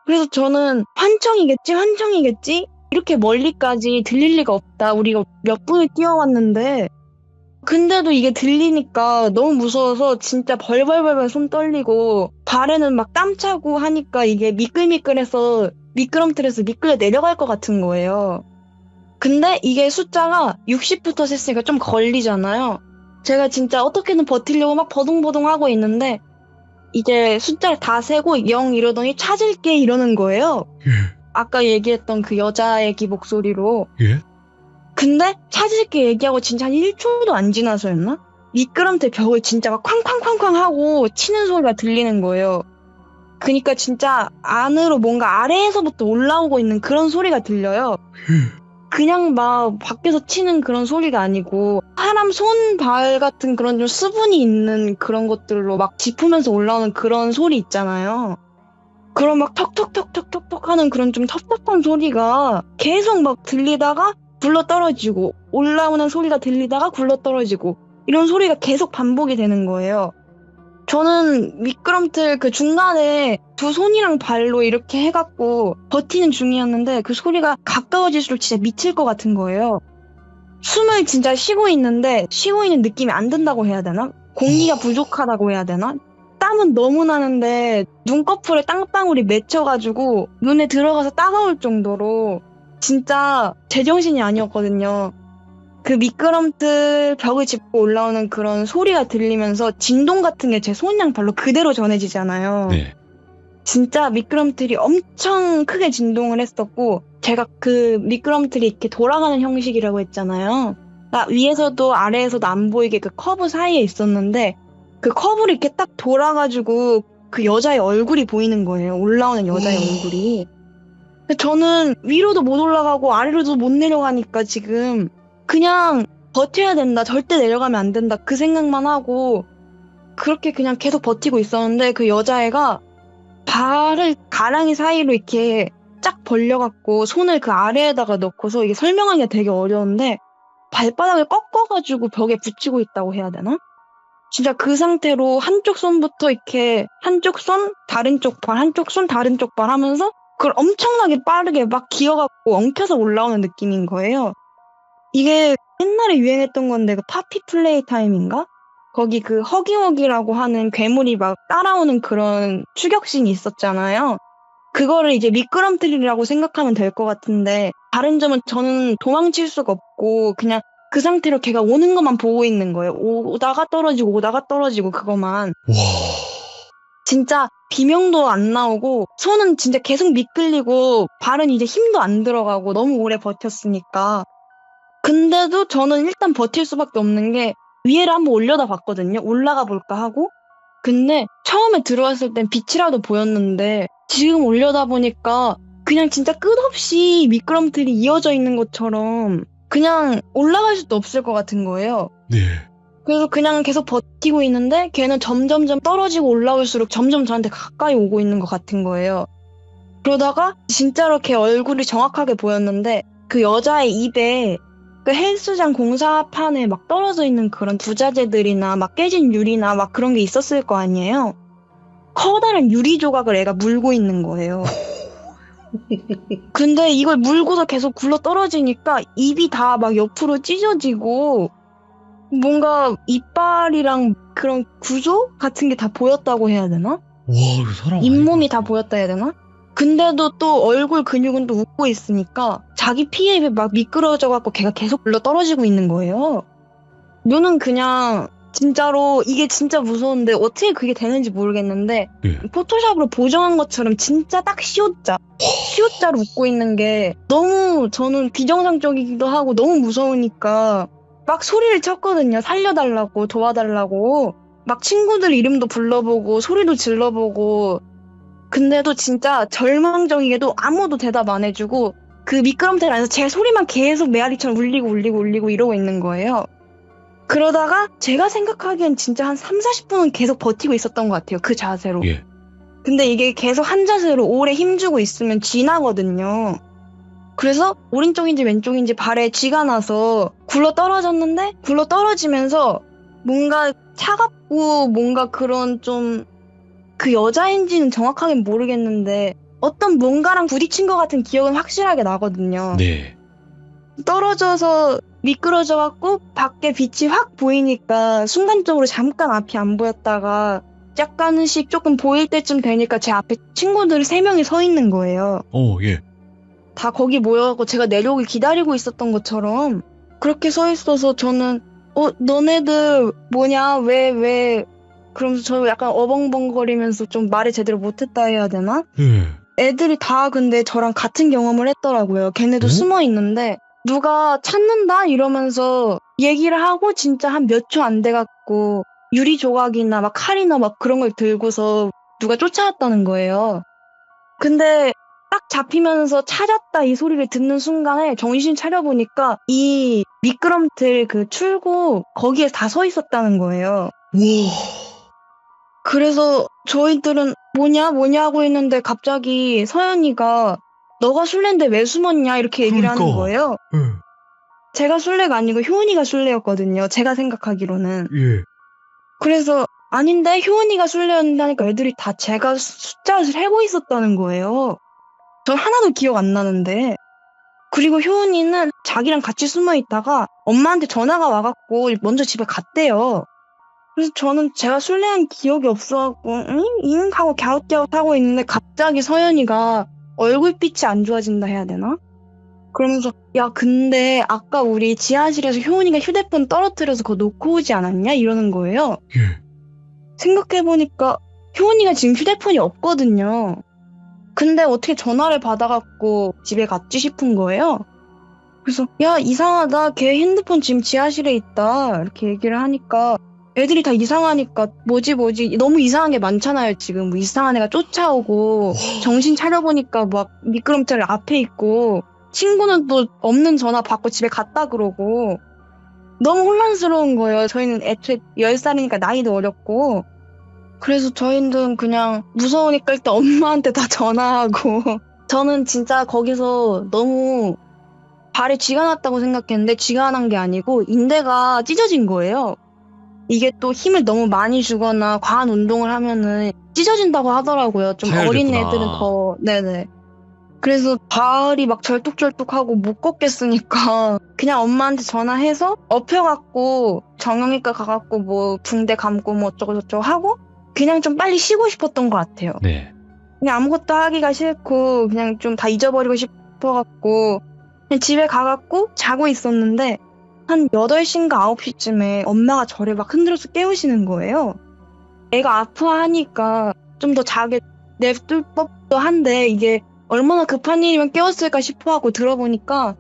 그래서 저는 환청이겠지? 이렇게 멀리까지 들릴 리가 없다. 우리가 몇 분을 뛰어왔는데 근데도 이게 들리니까 너무 무서워서 진짜 벌벌 손 떨리고 발에는 막 땀 차고 하니까 이게 미끌미끌해서 미끄럼틀에서 미끌려 내려갈 것 같은 거예요. 근데 이게 숫자가 60부터 셌으니까 좀 걸리잖아요. 제가 진짜 어떻게든 버티려고 막 버둥버둥 하고 있는데 이제 숫자를 다 세고 0 이러더니 찾을게 이러는 거예요. 예. 아까 얘기했던 그 여자 애기 목소리로. 예? 근데 찾을게 얘기하고 진짜 한 1초도 안 지나서였나? 미끄럼틀 벽을 진짜 막 쾅쾅쾅쾅 하고 치는 소리가 들리는 거예요. 그니까 진짜 안으로 뭔가 아래에서부터 올라오고 있는 그런 소리가 들려요. 그냥 막 밖에서 치는 그런 소리가 아니고 사람 손, 발 같은 그런 좀 수분이 있는 그런 것들로 막 짚으면서 올라오는 그런 소리 있잖아요. 그런 막 턱턱턱턱턱턱 하는 그런 좀 텁텁한 소리가 계속 막 들리다가 굴러 떨어지고 올라오는 소리가 들리다가 굴러 떨어지고 이런 소리가 계속 반복이 되는 거예요. 저는 미끄럼틀 그 중간에 두 손이랑 발로 이렇게 해갖고 버티는 중이었는데 그 소리가 가까워질수록 진짜 미칠 것 같은 거예요. 숨을 진짜 쉬고 있는데 쉬고 있는 느낌이 안 든다고 해야 되나? 공기가 부족하다고 해야 되나? 땀은 너무 나는데 눈꺼풀에 땀방울이 맺혀가지고 눈에 들어가서 따가울 정도로 진짜 제정신이 아니었거든요. 그 미끄럼틀 벽을 짚고 올라오는 그런 소리가 들리면서 진동 같은 게 제 손이랑 발로 그대로 전해지잖아요. 네. 진짜 미끄럼틀이 엄청 크게 진동을 했었고 제가 그 미끄럼틀이 이렇게 돌아가는 형식이라고 했잖아요. 그러니까 위에서도 아래에서도 안 보이게 그 커브 사이에 있었는데 그 커브를 이렇게 딱 돌아가지고 그 여자의 얼굴이 보이는 거예요. 올라오는 여자의 얼굴이. 근데 저는 위로도 못 올라가고 아래로도 못 내려가니까 지금 그냥 버텨야 된다. 절대 내려가면 안 된다. 그 생각만 하고 그렇게 그냥 계속 버티고 있었는데 그 여자애가 발을 가랑이 사이로 이렇게 쫙 벌려갖고 손을 그 아래에다가 넣고서 이게 설명하기가 되게 어려운데 발바닥을 꺾어가지고 벽에 붙이고 있다고 해야 되나? 진짜 그 상태로 한쪽 손부터 이렇게 한쪽 손, 다른 쪽 발, 한쪽 손, 다른 쪽 발 하면서 그걸 엄청나게 빠르게 막 기어갖고 엉켜서 올라오는 느낌인 거예요. 이게 옛날에 유행했던 건데 그 파피 플레이 타임인가? 거기 그 허기허기라고 하는 괴물이 막 따라오는 그런 추격신이 있었잖아요. 그거를 이제 미끄럼틀이라고 생각하면 될 것 같은데 다른 점은 저는 도망칠 수가 없고 그냥 그 상태로 걔가 오는 것만 보고 있는 거예요. 오다가 떨어지고 그것만. 와. 진짜 비명도 안 나오고 손은 진짜 계속 미끌리고 발은 이제 힘도 안 들어가고 너무 오래 버텼으니까. 근데도 저는 일단 버틸 수밖에 없는 게 위에를 한번 올려다 봤거든요. 올라가 볼까 하고. 근데 처음에 들어왔을 땐 빛이라도 보였는데 지금 올려다 보니까 그냥 진짜 끝없이 미끄럼틀이 이어져 있는 것처럼 그냥 올라갈 수도 없을 것 같은 거예요. 네. 그래서 그냥 계속 버티고 있는데 걔는 점점점 떨어지고 올라올수록 점점 저한테 가까이 오고 있는 것 같은 거예요. 그러다가 진짜로 걔 얼굴이 정확하게 보였는데 그 여자의 입에 그 헬스장 공사판에 막 떨어져 있는 그런 부자재들이나 막 깨진 유리나 막 그런 게 있었을 거 아니에요. 커다란 유리 조각을 애가 물고 있는 거예요. 근데 이걸 물고서 계속 굴러 떨어지니까 입이 다 막 옆으로 찢어지고 뭔가 이빨이랑 그런 구조 같은 게 다 보였다고 해야 되나? 와, 이거 사람 잇몸이 아니구나. 다 보였다 해야 되나? 근데도 또 얼굴 근육은 또 웃고 있으니까 자기 피에 막 미끄러져갖고 걔가 계속 굴러 떨어지고 있는 거예요. 눈은 그냥 진짜로 이게 진짜 무서운데 어떻게 그게 되는지 모르겠는데 예. 포토샵으로 보정한 것처럼 진짜 딱 시옷자로 웃고 있는 게 너무 저는 비정상적이기도 하고 너무 무서우니까 막 소리를 쳤거든요. 살려달라고 도와달라고 막 친구들 이름도 불러보고 소리도 질러보고 근데도 진짜 절망적이게도 아무도 대답 안 해주고 그 미끄럼틀 안에서 제 소리만 계속 메아리처럼 울리고 이러고 있는 거예요. 그러다가 제가 생각하기엔 진짜 한 30-40분은 계속 버티고 있었던 것 같아요. 그 자세로. 예. 근데 이게 계속 한 자세로 오래 힘주고 있으면 쥐 나거든요. 그래서 오른쪽인지 왼쪽인지 발에 쥐가 나서 굴러 떨어졌는데 굴러 떨어지면서 뭔가 차갑고 뭔가 그런 좀 그 여자인지는 정확하게 모르겠는데 어떤 뭔가랑 부딪힌 것 같은 기억은 확실하게 나거든요. 네. 떨어져서 미끄러져갖고 밖에 빛이 확 보이니까 순간적으로 잠깐 앞이 안 보였다가 약간씩 조금 보일 때쯤 되니까 제 앞에 친구들이 3명이 서 있는 거예요. 예. 다 거기 모여갖고 제가 내려오길 기다리고 있었던 것처럼 그렇게 서 있어서 저는 너네들 뭐냐 왜 그러면서 저 약간 어벙벙거리면서 좀 말을 제대로 못했다 해야 되나? 예. 애들이 다 근데 저랑 같은 경험을 했더라고요. 걔네도 어? 숨어 있는데 누가 찾는다 이러면서 얘기를 하고 진짜 한 몇 초 안 돼갖고 유리 조각이나 막 칼이나 막 그런 걸 들고서 누가 쫓아왔다는 거예요. 근데 딱 잡히면서 찾았다 이 소리를 듣는 순간에 정신 차려보니까 이 미끄럼틀 그 출구 거기에 다 서 있었다는 거예요. 와. 그래서 저희들은 뭐냐 하고 있는데 갑자기 서연이가 너가 술래인데 왜 숨었냐 이렇게 얘기를 하는 그러니까. 거예요. 예. 제가 술래가 아니고 효은이가 술래였거든요. 제가 생각하기로는. 예. 그래서 아닌데 효은이가 술래였다니까 애들이 다 제가 숫자를 세고 있었다는 거예요. 전 하나도 기억 안 나는데. 그리고 효은이는 자기랑 같이 숨어 있다가 엄마한테 전화가 와갖고 먼저 집에 갔대요. 그래서 저는 제가 술래한 기억이 없어갖고 응? 하고 갸웃갸웃하고 있는데 갑자기 서연이가 얼굴빛이 안 좋아진다 해야 되나? 그러면서 야 근데 아까 우리 지하실에서 효은이가 휴대폰 떨어뜨려서 그거 놓고 오지 않았냐? 이러는 거예요. 예. 생각해보니까 효은이가 지금 휴대폰이 없거든요. 근데 어떻게 전화를 받아갖고 집에 갔지 싶은 거예요. 그래서 야 이상하다 걔 핸드폰 지금 지하실에 있다 이렇게 얘기를 하니까 애들이 다 이상하니까 뭐지 너무 이상한 게 많잖아요. 지금 뭐 이상한 애가 쫓아오고 정신 차려보니까 막 미끄럼틀 앞에 있고 친구는 또 없는 전화 받고 집에 갔다 그러고 너무 혼란스러운 거예요. 저희는 애초에 10살이니까 나이도 어렸고 그래서 저희는 그냥 무서우니까 일단 엄마한테 다 전화하고 저는 진짜 거기서 너무 발에 쥐가 났다고 생각했는데 쥐가 난 게 아니고 인대가 찢어진 거예요. 이게 또 힘을 너무 많이 주거나 과한 운동을 하면은 찢어진다고 하더라고요. 좀 어린 파열됐구나. 애들은 더, 네네. 그래서 발이 막 절뚝절뚝하고 못 걷겠으니까 그냥 엄마한테 전화해서 엎혀갖고 정형외과 가갖고 뭐 붕대 감고 뭐 어쩌고저쩌고 하고 그냥 좀 빨리 쉬고 싶었던 것 같아요. 네. 그냥 아무것도 하기가 싫고 그냥 좀 다 잊어버리고 싶어갖고 그냥 집에 가갖고 자고 있었는데 한 8시인가 9시쯤에 엄마가 저를 막 흔들어서 깨우시는 거예요. 애가 아파하니까 좀 더 자게 냅둘 법도 한데 이게 얼마나 급한 일이면 깨웠을까 싶어하고 들어보니까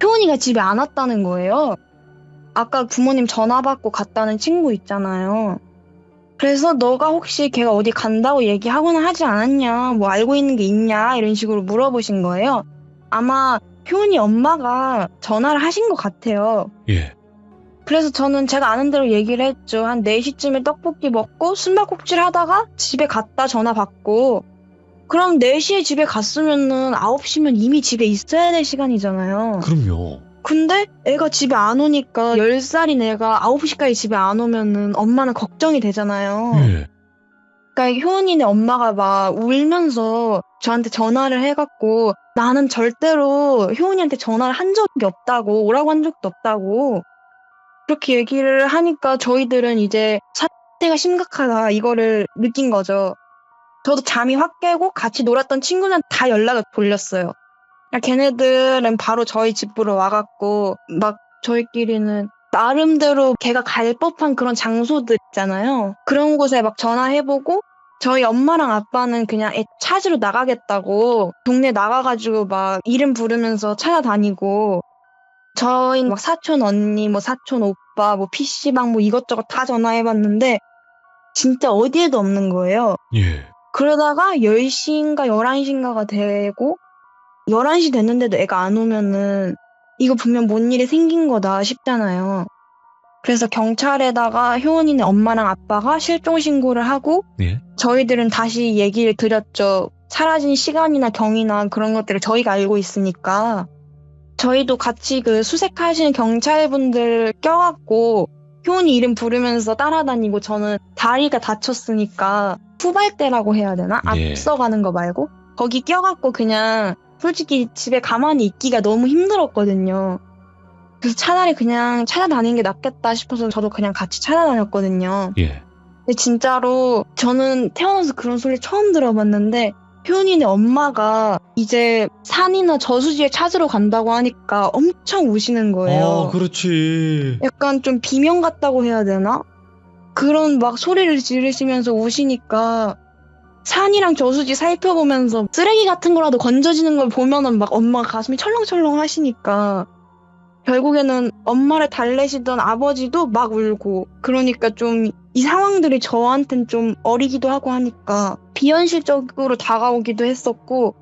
효은이가 집에 안 왔다는 거예요. 아까 부모님 전화 받고 갔다는 친구 있잖아요. 그래서 너가 혹시 걔가 어디 간다고 얘기하거나 하지 않았냐, 뭐 알고 있는 게 있냐 이런 식으로 물어보신 거예요. 아마 효은이 엄마가 전화를 하신 것 같아요. 예. 그래서 저는 제가 아는 대로 얘기를 했죠. 한 4시쯤에 떡볶이 먹고 숨바꼭질 하다가 집에 갔다 전화 받고 그럼 4시에 집에 갔으면은 9시면 이미 집에 있어야 될 시간이잖아요. 그럼요. 근데 애가 집에 안 오니까 10살인 애가 9시까지 집에 안 오면은 엄마는 걱정이 되잖아요. 예. 그러니까 효은이네 엄마가 막 울면서 저한테 전화를 해갖고 나는 절대로 효은이한테 전화를 한 적이 없다고 오라고 한 적도 없다고 그렇게 얘기를 하니까 저희들은 이제 사태가 심각하다 이거를 느낀 거죠. 저도 잠이 확 깨고 같이 놀았던 친구들한테 다 연락을 돌렸어요. 걔네들은 바로 저희 집으로 와갖고 막 저희끼리는 나름대로 걔가 갈 법한 그런 장소들 있잖아요. 그런 곳에 막 전화해보고 저희 엄마랑 아빠는 그냥 애 찾으러 나가겠다고 동네 나가가지고 막 이름 부르면서 찾아다니고 저희 막 사촌 언니, 뭐 사촌 오빠, 뭐 PC방 뭐 이것저것 다 전화해봤는데 진짜 어디에도 없는 거예요. 예. 그러다가 10시인가 11시인가가 되고 11시 됐는데도 애가 안 오면은 이거 분명 뭔 일이 생긴 거다 싶잖아요. 그래서 경찰에다가 효은이네 엄마랑 아빠가 실종 신고를 하고 예. 저희들은 다시 얘기를 드렸죠. 사라진 시간이나 경위나 그런 것들을 저희가 알고 있으니까 저희도 같이 그 수색하시는 경찰분들 껴갖고 효은이 이름 부르면서 따라다니고 저는 다리가 다쳤으니까 후발대라고 해야 되나? 예. 앞서가는 거 말고 거기 껴갖고 그냥 솔직히 집에 가만히 있기가 너무 힘들었거든요. 그래서 차라리 그냥 찾아다니는 게 낫겠다 싶어서 저도 그냥 같이 찾아다녔거든요. 예. 근데 진짜로 저는 태어나서 그런 소리 처음 들어봤는데 효은이네 엄마가 이제 산이나 저수지에 찾으러 간다고 하니까 엄청 우시는 거예요. 그렇지. 약간 좀 비명 같다고 해야 되나? 그런 막 소리를 지르시면서 우시니까 산이랑 저수지 살펴보면서 쓰레기 같은 거라도 건져지는 걸 보면은 막 엄마가 가슴이 철렁철렁 하시니까 결국에는 엄마를 달래시던 아버지도 막 울고 그러니까 좀 이 상황들이 저한텐 좀 어리기도 하고 하니까 비현실적으로 다가오기도 했었고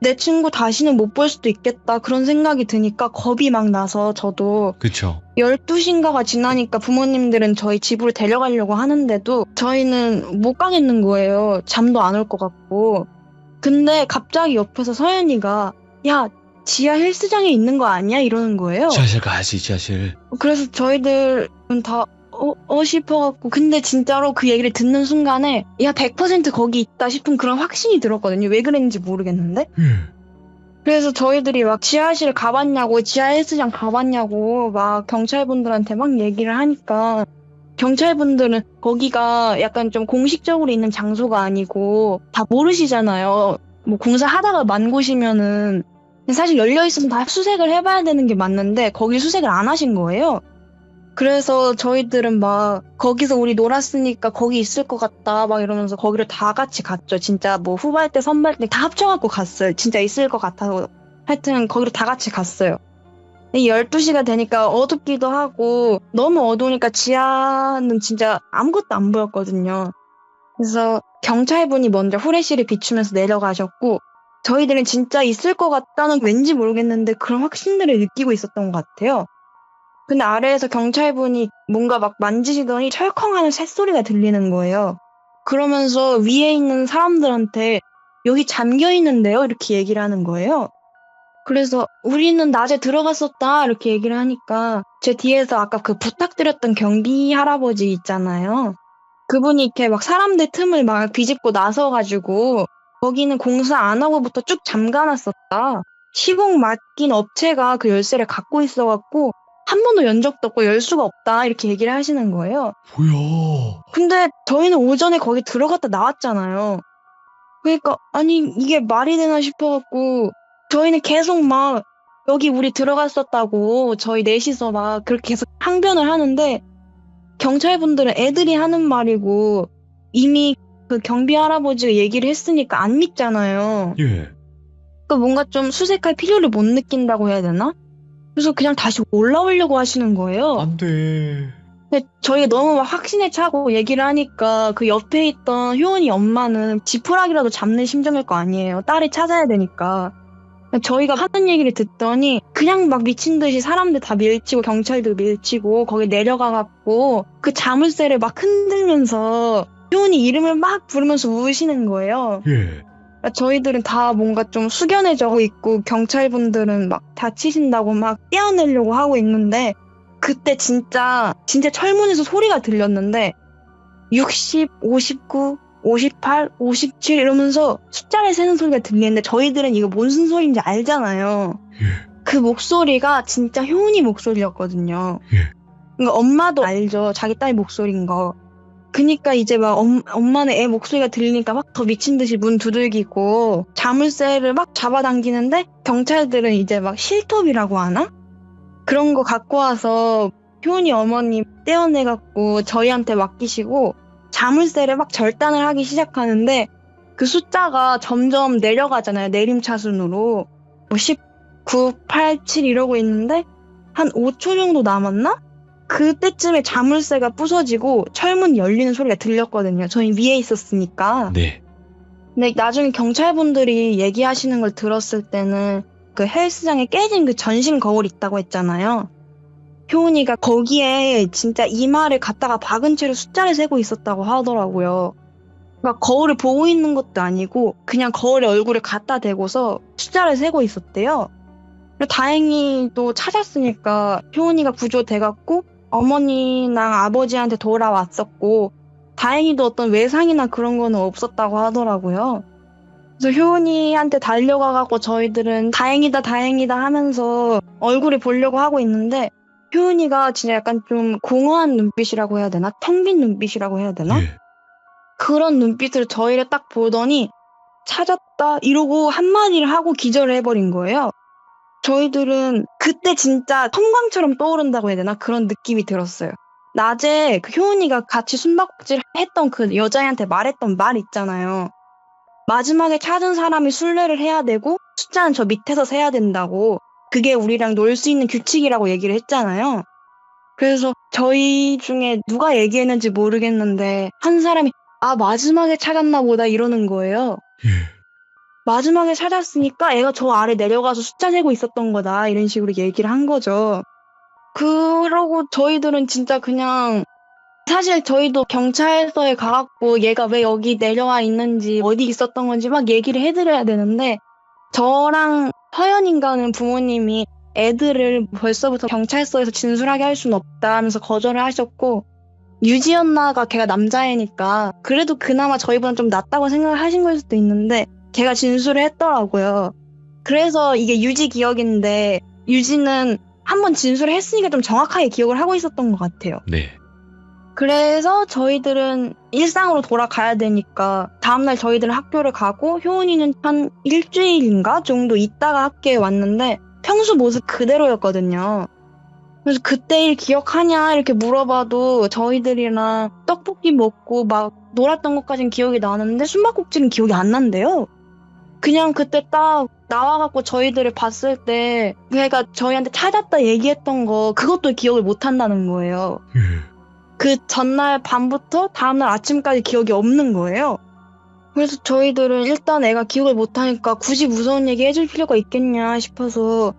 내 친구 다시는 못 볼 수도 있겠다 그런 생각이 드니까 겁이 막 나서 저도 그쵸. 12시인가가 지나니까 부모님들은 저희 집으로 데려가려고 하는데도 저희는 못 가겠는 거예요. 잠도 안 올 것 같고. 근데 갑자기 옆에서 서연이가 야 지하 헬스장에 있는 거 아니야? 이러는 거예요. 지하실 가야지, 지하실. 그래서 저희들은 다 싶어갖고 근데 진짜로 그 얘기를 듣는 순간에 야 100% 거기 있다 싶은 그런 확신이 들었거든요. 왜 그랬는지 모르겠는데. 예. 그래서 저희들이 막 지하실 가봤냐고 지하 헬스장 가봤냐고 막 경찰분들한테 막 얘기를 하니까 경찰분들은 거기가 약간 좀 공식적으로 있는 장소가 아니고 다 모르시잖아요. 뭐 공사하다가 만 곳이면은 사실 열려있으면 다 수색을 해봐야 되는 게 맞는데 거기 수색을 안 하신 거예요. 그래서 저희들은 막 거기서 우리 놀았으니까 거기 있을 것 같다 막 이러면서 거기를 다 같이 갔죠. 진짜 뭐 후발대 선발대 다 합쳐갖고 갔어요. 진짜 있을 것 같아서 하여튼 거기로 다 같이 갔어요. 12시가 되니까 어둡기도 하고 너무 어두우니까 지하는 진짜 아무것도 안 보였거든요. 그래서 경찰분이 먼저 후레쉬를 비추면서 내려가셨고 저희들은 진짜 있을 것 같다는 왠지 모르겠는데 그런 확신들을 느끼고 있었던 것 같아요. 근데 아래에서 경찰분이 뭔가 막 만지시더니 철컹하는 새소리가 들리는 거예요. 그러면서 위에 있는 사람들한테 여기 잠겨 있는데요? 이렇게 얘기를 하는 거예요. 그래서 우리는 낮에 들어갔었다 이렇게 얘기를 하니까 제 뒤에서 아까 그 부탁드렸던 경비 할아버지 있잖아요. 그분이 이렇게 막 사람들 틈을 막 비집고 나서가지고 거기는 공사 안 하고부터 쭉 잠가놨었다. 시공 맡긴 업체가 그 열쇠를 갖고 있어갖고 한 번도 연 적도 없고 열 수가 없다 이렇게 얘기를 하시는 거예요. 뭐야? 근데 저희는 오전에 거기 들어갔다 나왔잖아요. 그러니까 아니 이게 말이 되나 싶어갖고 저희는 계속 막 여기 우리 들어갔었다고 저희 넷이서 막 그렇게 계속 항변을 하는데 경찰분들은 애들이 하는 말이고 이미 그 경비 할아버지가 얘기를 했으니까 안 믿잖아요. 예. 그러니까 뭔가 좀 수색할 필요를 못 느낀다고 해야 되나? 그래서 그냥 다시 올라오려고 하시는 거예요. 안 돼. 근데 저희가 너무 막 확신에 차고 얘기를 하니까 그 옆에 있던 효은이 엄마는 지푸라기라도 잡는 심정일 거 아니에요. 딸이 찾아야 되니까. 저희가 하는 얘기를 듣더니 그냥 막 미친 듯이 사람들 다 밀치고 경찰도 밀치고 거기 내려가갖고 그 자물쇠를 막 흔들면서 효은이 이름을 막 부르면서 우시는 거예요. 예. 저희들은 다 뭔가 좀 숙연해져 있고 경찰분들은 막 다치신다고 막 떼어내려고 하고 있는데 그때 진짜 철문에서 소리가 들렸는데 60, 59, 58, 57 이러면서 숫자를 세는 소리가 들리는데 저희들은 이거 무슨 소리인지 알잖아요. 예. 그 목소리가 진짜 효은이 목소리였거든요. 예. 그러니까 엄마도 알죠. 자기 딸 목소리인 거. 그니까 이제 막 엄마는 애 목소리가 들리니까 막 더 미친 듯이 문 두들기고 자물쇠를 막 잡아당기는데 경찰들은 이제 막 실톱이라고 하나? 그런 거 갖고 와서 효은이 어머님 떼어내갖고 저희한테 맡기시고 자물쇠를 막 절단을 하기 시작하는데 그 숫자가 점점 내려가잖아요. 내림차순으로. 뭐 19, 8, 7 이러고 있는데 한 5초 정도 남았나? 그때쯤에 자물쇠가 부서지고 철문이 열리는 소리가 들렸거든요. 저희 위에 있었으니까. 네. 근데 나중에 경찰분들이 얘기하시는 걸 들었을 때는 그 헬스장에 깨진 그 전신 거울 있다고 했잖아요. 효은이가 거기에 진짜 이마를 갖다가 박은 채로 숫자를 세고 있었다고 하더라고요. 그러니까 거울을 보고 있는 것도 아니고 그냥 거울에 얼굴을 갖다 대고서 숫자를 세고 있었대요. 다행히 또 찾았으니까 효은이가 구조돼갖고 어머니랑 아버지한테 돌아왔었고 다행히도 어떤 외상이나 그런 거는 없었다고 하더라고요. 그래서 효은이한테 달려가갖고 저희들은 다행이다 다행이다 하면서 얼굴을 보려고 하고 있는데 효은이가 진짜 약간 좀 공허한 눈빛이라고 해야 되나? 텅 빈 눈빛이라고 해야 되나? 예. 그런 눈빛으로 저희를 딱 보더니 찾았다 이러고 한마디를 하고 기절을 해버린 거예요. 저희들은 그때 진짜 섬광처럼 떠오른다고 해야 되나? 그런 느낌이 들었어요. 낮에 그 효은이가 같이 숨바꼭질 했던 그 여자애한테 말했던 말 있잖아요. 마지막에 찾은 사람이 순례를 해야 되고 숫자는 저 밑에서 세야 된다고. 그게 우리랑 놀 수 있는 규칙이라고 얘기를 했잖아요. 그래서 저희 중에 누가 얘기했는지 모르겠는데 한 사람이 마지막에 찾았나 보다 이러는 거예요. 예. 마지막에 찾았으니까 애가 저 아래 내려가서 숫자 세고 있었던 거다 이런 식으로 얘기를 한 거죠. 그러고 저희들은 진짜 그냥 사실 저희도 경찰서에 가갖고 얘가 왜 여기 내려와 있는지 어디 있었던 건지 막 얘기를 해드려야 되는데 저랑 서연인가는 부모님이 애들을 벌써부터 경찰서에서 진술하게 할 수는 없다 하면서 거절을 하셨고 유지연나가 걔가 남자애니까 그래도 그나마 저희보다 좀 낫다고 생각을 하신 걸 수도 있는데 걔가 진술을 했더라고요. 그래서 이게 유지 기억인데 유지는 한번 진술을 했으니까 좀 정확하게 기억을 하고 있었던 것 같아요. 네. 그래서 저희들은 일상으로 돌아가야 되니까 다음날 저희들은 학교를 가고 효은이는 한 일주일인가 정도 있다가 학교에 왔는데 평소 모습 그대로였거든요. 그래서 그때 일 기억하냐 이렇게 물어봐도 저희들이랑 떡볶이 먹고 막 놀았던 것까진 기억이 나는데 숨바꼭질은 기억이 안 난대요. 그냥 그때 딱 나와갖고 저희들을 봤을 때 걔가 저희한테 찾았다 얘기했던 거 그것도 기억을 못 한다는 거예요. 예. 그 전날 밤부터 다음날 아침까지 기억이 없는 거예요. 그래서 저희들은 일단 애가 기억을 못하니까 굳이 무서운 얘기 해줄 필요가 있겠냐 싶어서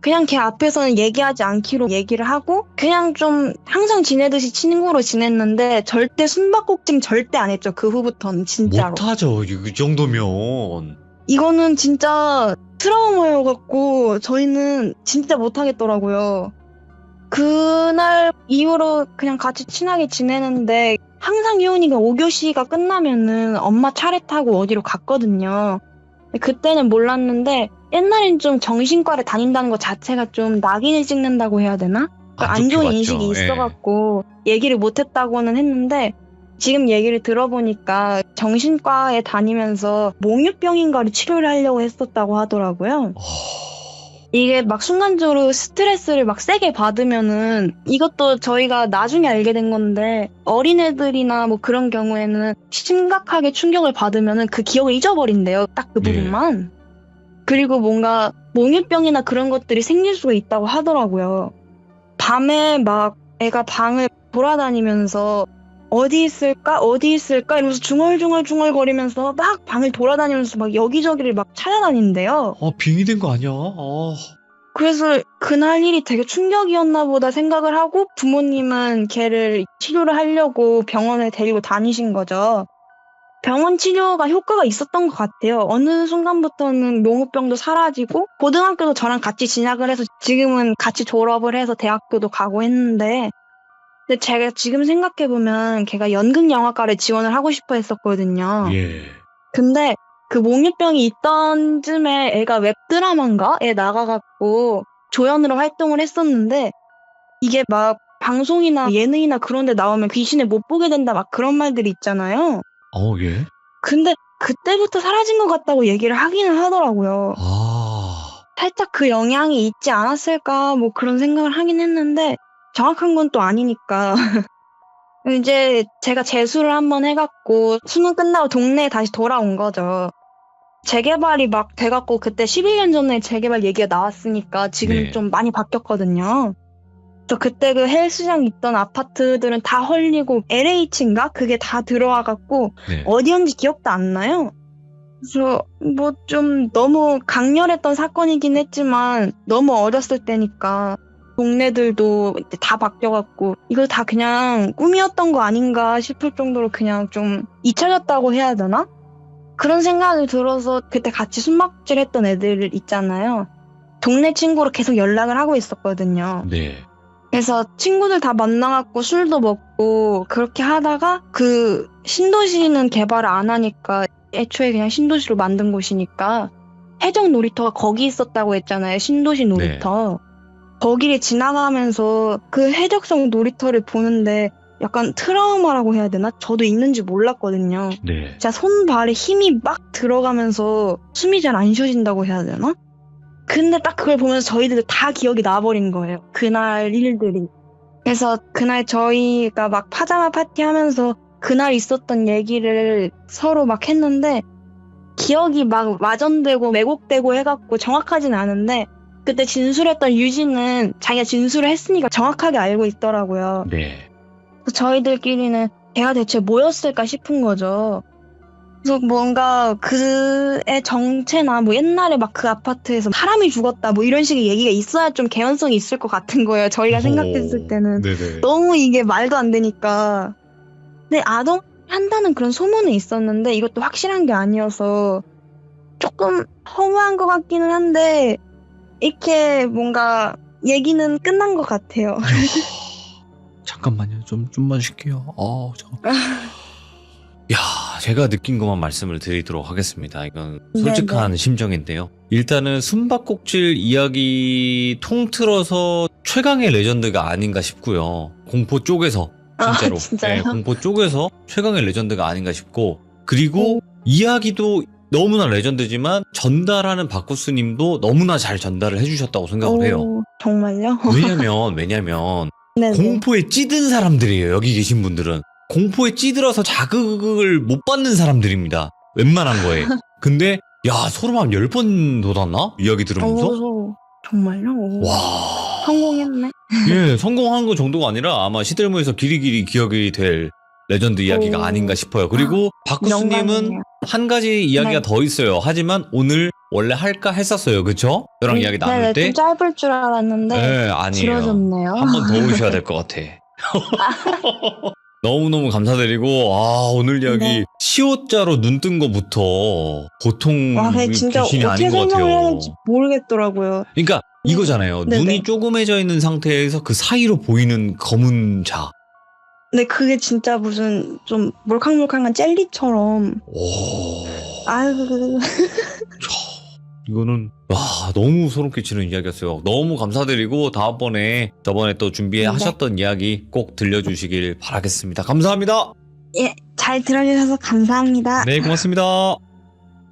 그냥 걔 앞에서는 얘기하지 않기로 얘기를 하고 그냥 좀 항상 지내듯이 친구로 지냈는데 절대 숨바꼭질 절대 안 했죠. 그 후부터는 진짜로. 못하죠. 이 정도면. 이거는 진짜 트라우마여갖고 저희는 진짜 못하겠더라고요. 그날 이후로 그냥 같이 친하게 지내는데 항상 효은이가 5교시가 끝나면은 엄마 차례 타고 어디로 갔거든요. 그때는 몰랐는데 옛날엔 좀 정신과를 다닌다는 것 자체가 좀 낙인을 찍는다고 해야 되나? 안 좋은 좋게 인식이 봤죠. 예. 있어갖고 얘기를 못했다고는 했는데 지금 얘기를 들어보니까 정신과에 다니면서 몽유병인가를 치료를 하려고 했었다고 하더라고요. 이게 막 순간적으로 스트레스를 막 세게 받으면은 이것도 저희가 나중에 알게 된 건데 어린애들이나 뭐 그런 경우에는 심각하게 충격을 받으면은 그 기억을 잊어버린대요. 딱 그 네. 부분만. 그리고 뭔가 몽유병이나 그런 것들이 생길 수가 있다고 하더라고요. 밤에 막 애가 방을 돌아다니면서 어디 있을까 이러면서 중얼중얼 막 방을 돌아다니면서 막 여기저기를 막 찾아다닌대요. 빙의된 거 아니야? 그래서 그날 일이 되게 충격이었나 보다 생각을 하고 부모님은 걔를 치료를 하려고 병원에 데리고 다니신 거죠. 병원 치료가 효과가 있었던 것 같아요. 어느 순간부터는 몽유병도 사라지고 고등학교도 저랑 같이 진학을 해서 지금은 같이 졸업을 해서 대학교도 가고 했는데 근데 제가 지금 생각해보면 걔가 연극영화과를 지원을 하고 싶어 했었거든요. 예. 근데 그 몽유병이 있던 쯤에 애가 웹드라마인가에 나가갖고 조연으로 활동을 했었는데 이게 막 방송이나 예능이나 그런 데 나오면 귀신을 못 보게 된다 막 그런 말들이 있잖아요. 예. 근데 그때부터 사라진 것 같다고 얘기를 하기는 하더라고요. 살짝 그 영향이 있지 않았을까 뭐 그런 생각을 하긴 했는데 정확한 건 또 아니니까. 이제 제가 재수를 한번 해갖고 수능 끝나고 동네에 다시 돌아온 거죠. 재개발이 막 돼갖고 그때 11년 전에 재개발 얘기가 나왔으니까 지금 네. 좀 많이 바뀌었거든요. 저 그때 그 헬스장 있던 아파트들은 다 헐리고 LH인가? 그게 다 들어와갖고 네. 어디였는지 기억도 안 나요. 그래서 뭐 좀 너무 강렬했던 사건이긴 했지만 너무 어렸을 때니까 동네들도 이제 다 바뀌어갖고 이거 다 그냥 꿈이었던 거 아닌가 싶을 정도로 그냥 좀 잊혀졌다고 해야 되나? 그런 생각이 들어서 그때 같이 숨막질 했던 애들 있잖아요. 동네 친구로 계속 연락을 하고 있었거든요. 네. 그래서 친구들 다 만나갖고 술도 먹고 그렇게 하다가 그 신도시는 개발을 안 하니까 애초에 그냥 신도시로 만든 곳이니까 해적 놀이터가 거기 있었다고 했잖아요. 신도시 놀이터. 거기를 지나가면서 그 해적성 놀이터를 보는데 약간 트라우마라고 해야 되나? 저도 있는지 몰랐거든요. 네. 진짜 손발에 힘이 막 들어가면서 숨이 잘 안 쉬어진다고 해야 되나? 근데 딱 그걸 보면서 저희들 다 기억이 나버린 거예요. 그날 일들이. 그래서 그날 저희가 막 파자마 파티 하면서 그날 있었던 얘기를 서로 막 했는데 기억이 막 와전되고 왜곡되고 해갖고 정확하진 않은데 그때 진술했던 유진은 자기가 진술을 했으니까 정확하게 알고 있더라고요. 네. 그래서 저희들끼리는 걔가 대체 뭐였을까 싶은 거죠. 그래서 뭔가 그의 정체나 뭐 옛날에 막 그 아파트에서 사람이 죽었다 뭐 이런 식의 얘기가 있어야 좀 개연성이 있을 것 같은 거예요. 저희가 생각했을 때는. 네네. 너무 이게 말도 안 되니까. 근데 아동 한다는 그런 소문은 있었는데 이것도 확실한 게 아니어서 조금 허무한 것 같기는 한데 이렇게 뭔가 얘기는 끝난 것 같아요. 잠깐만요. 좀만 쉴게요. 잠깐. 야, 제가 느낀 것만 말씀을 드리도록 하겠습니다. 이건 솔직한 심정인데요. 일단은 숨바꼭질 이야기 통틀어서 최강의 레전드가 아닌가 싶고요. 공포 쪽에서 진짜로. 진짜요? 네, 공포 쪽에서 최강의 레전드가 아닌가 싶고 그리고 이야기도 너무나 레전드지만 전달하는 바쿠스님도 너무나 잘 전달을 해주셨다고 생각을 해요. 정말요? 왜냐면 네네. 공포에 찌든 사람들이에요. 여기 계신 분들은. 공포에 찌들어서 자극을 못 받는 사람들입니다. 웬만한 거에. 근데 야 소름 한 10번 돋았나? 이야기 들으면서? 정말요? 와. 성공했네. 예, 성공한 거 정도가 아니라 아마 시들모에서 길이길이 기억이 될 레전드 이야기가 아닌가 싶어요. 그리고 바쿠스님은 영광이네요. 한 가지 이야기가 네. 더 있어요. 하지만 오늘 원래 할까 했었어요. 그쵸? 저랑 이야기 나눌 네네, 때. 좀 짧을 줄 알았는데 네, 아니에요. 길어졌네요. 한 번 더 오셔야 될 것 같아. 너무너무 감사드리고, 오늘 이야기 네. 시옷자로 눈 뜬 거부터 보통 와, 근데 진짜 귀신이 어떻게 아닌 것 설명을 해야 같아요. 될지 모르겠더라고요. 그러니까 이거잖아요. 네네. 눈이 조그매져 있는 상태에서 그 사이로 보이는 검은 자. 근데 그게 진짜 무슨 좀 몰캉몰캉한 젤리처럼. 오. 아유, 이거는 너무 소름 끼치는 이야기였어요. 너무 감사드리고 다음번에 저번에 또 준비하셨던 이야기 꼭 들려주시길 바라겠습니다. 감사합니다. 예, 잘 들어주셔서 감사합니다. 네, 고맙습니다.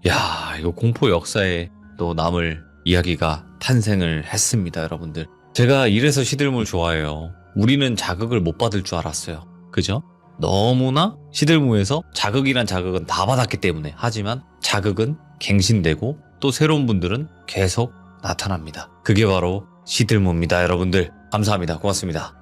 야, 이거 공포 역사에 또 남을 이야기가 탄생을 했습니다, 여러분들. 제가 이래서 시들물 좋아해요. 우리는 자극을 못 받을 줄 알았어요. 그죠? 너무나 시들무에서 자극이란 자극은 다 받았기 때문에. 하지만 자극은 갱신되고 또 새로운 분들은 계속 나타납니다. 그게 바로 시들무입니다, 여러분들. 감사합니다. 고맙습니다.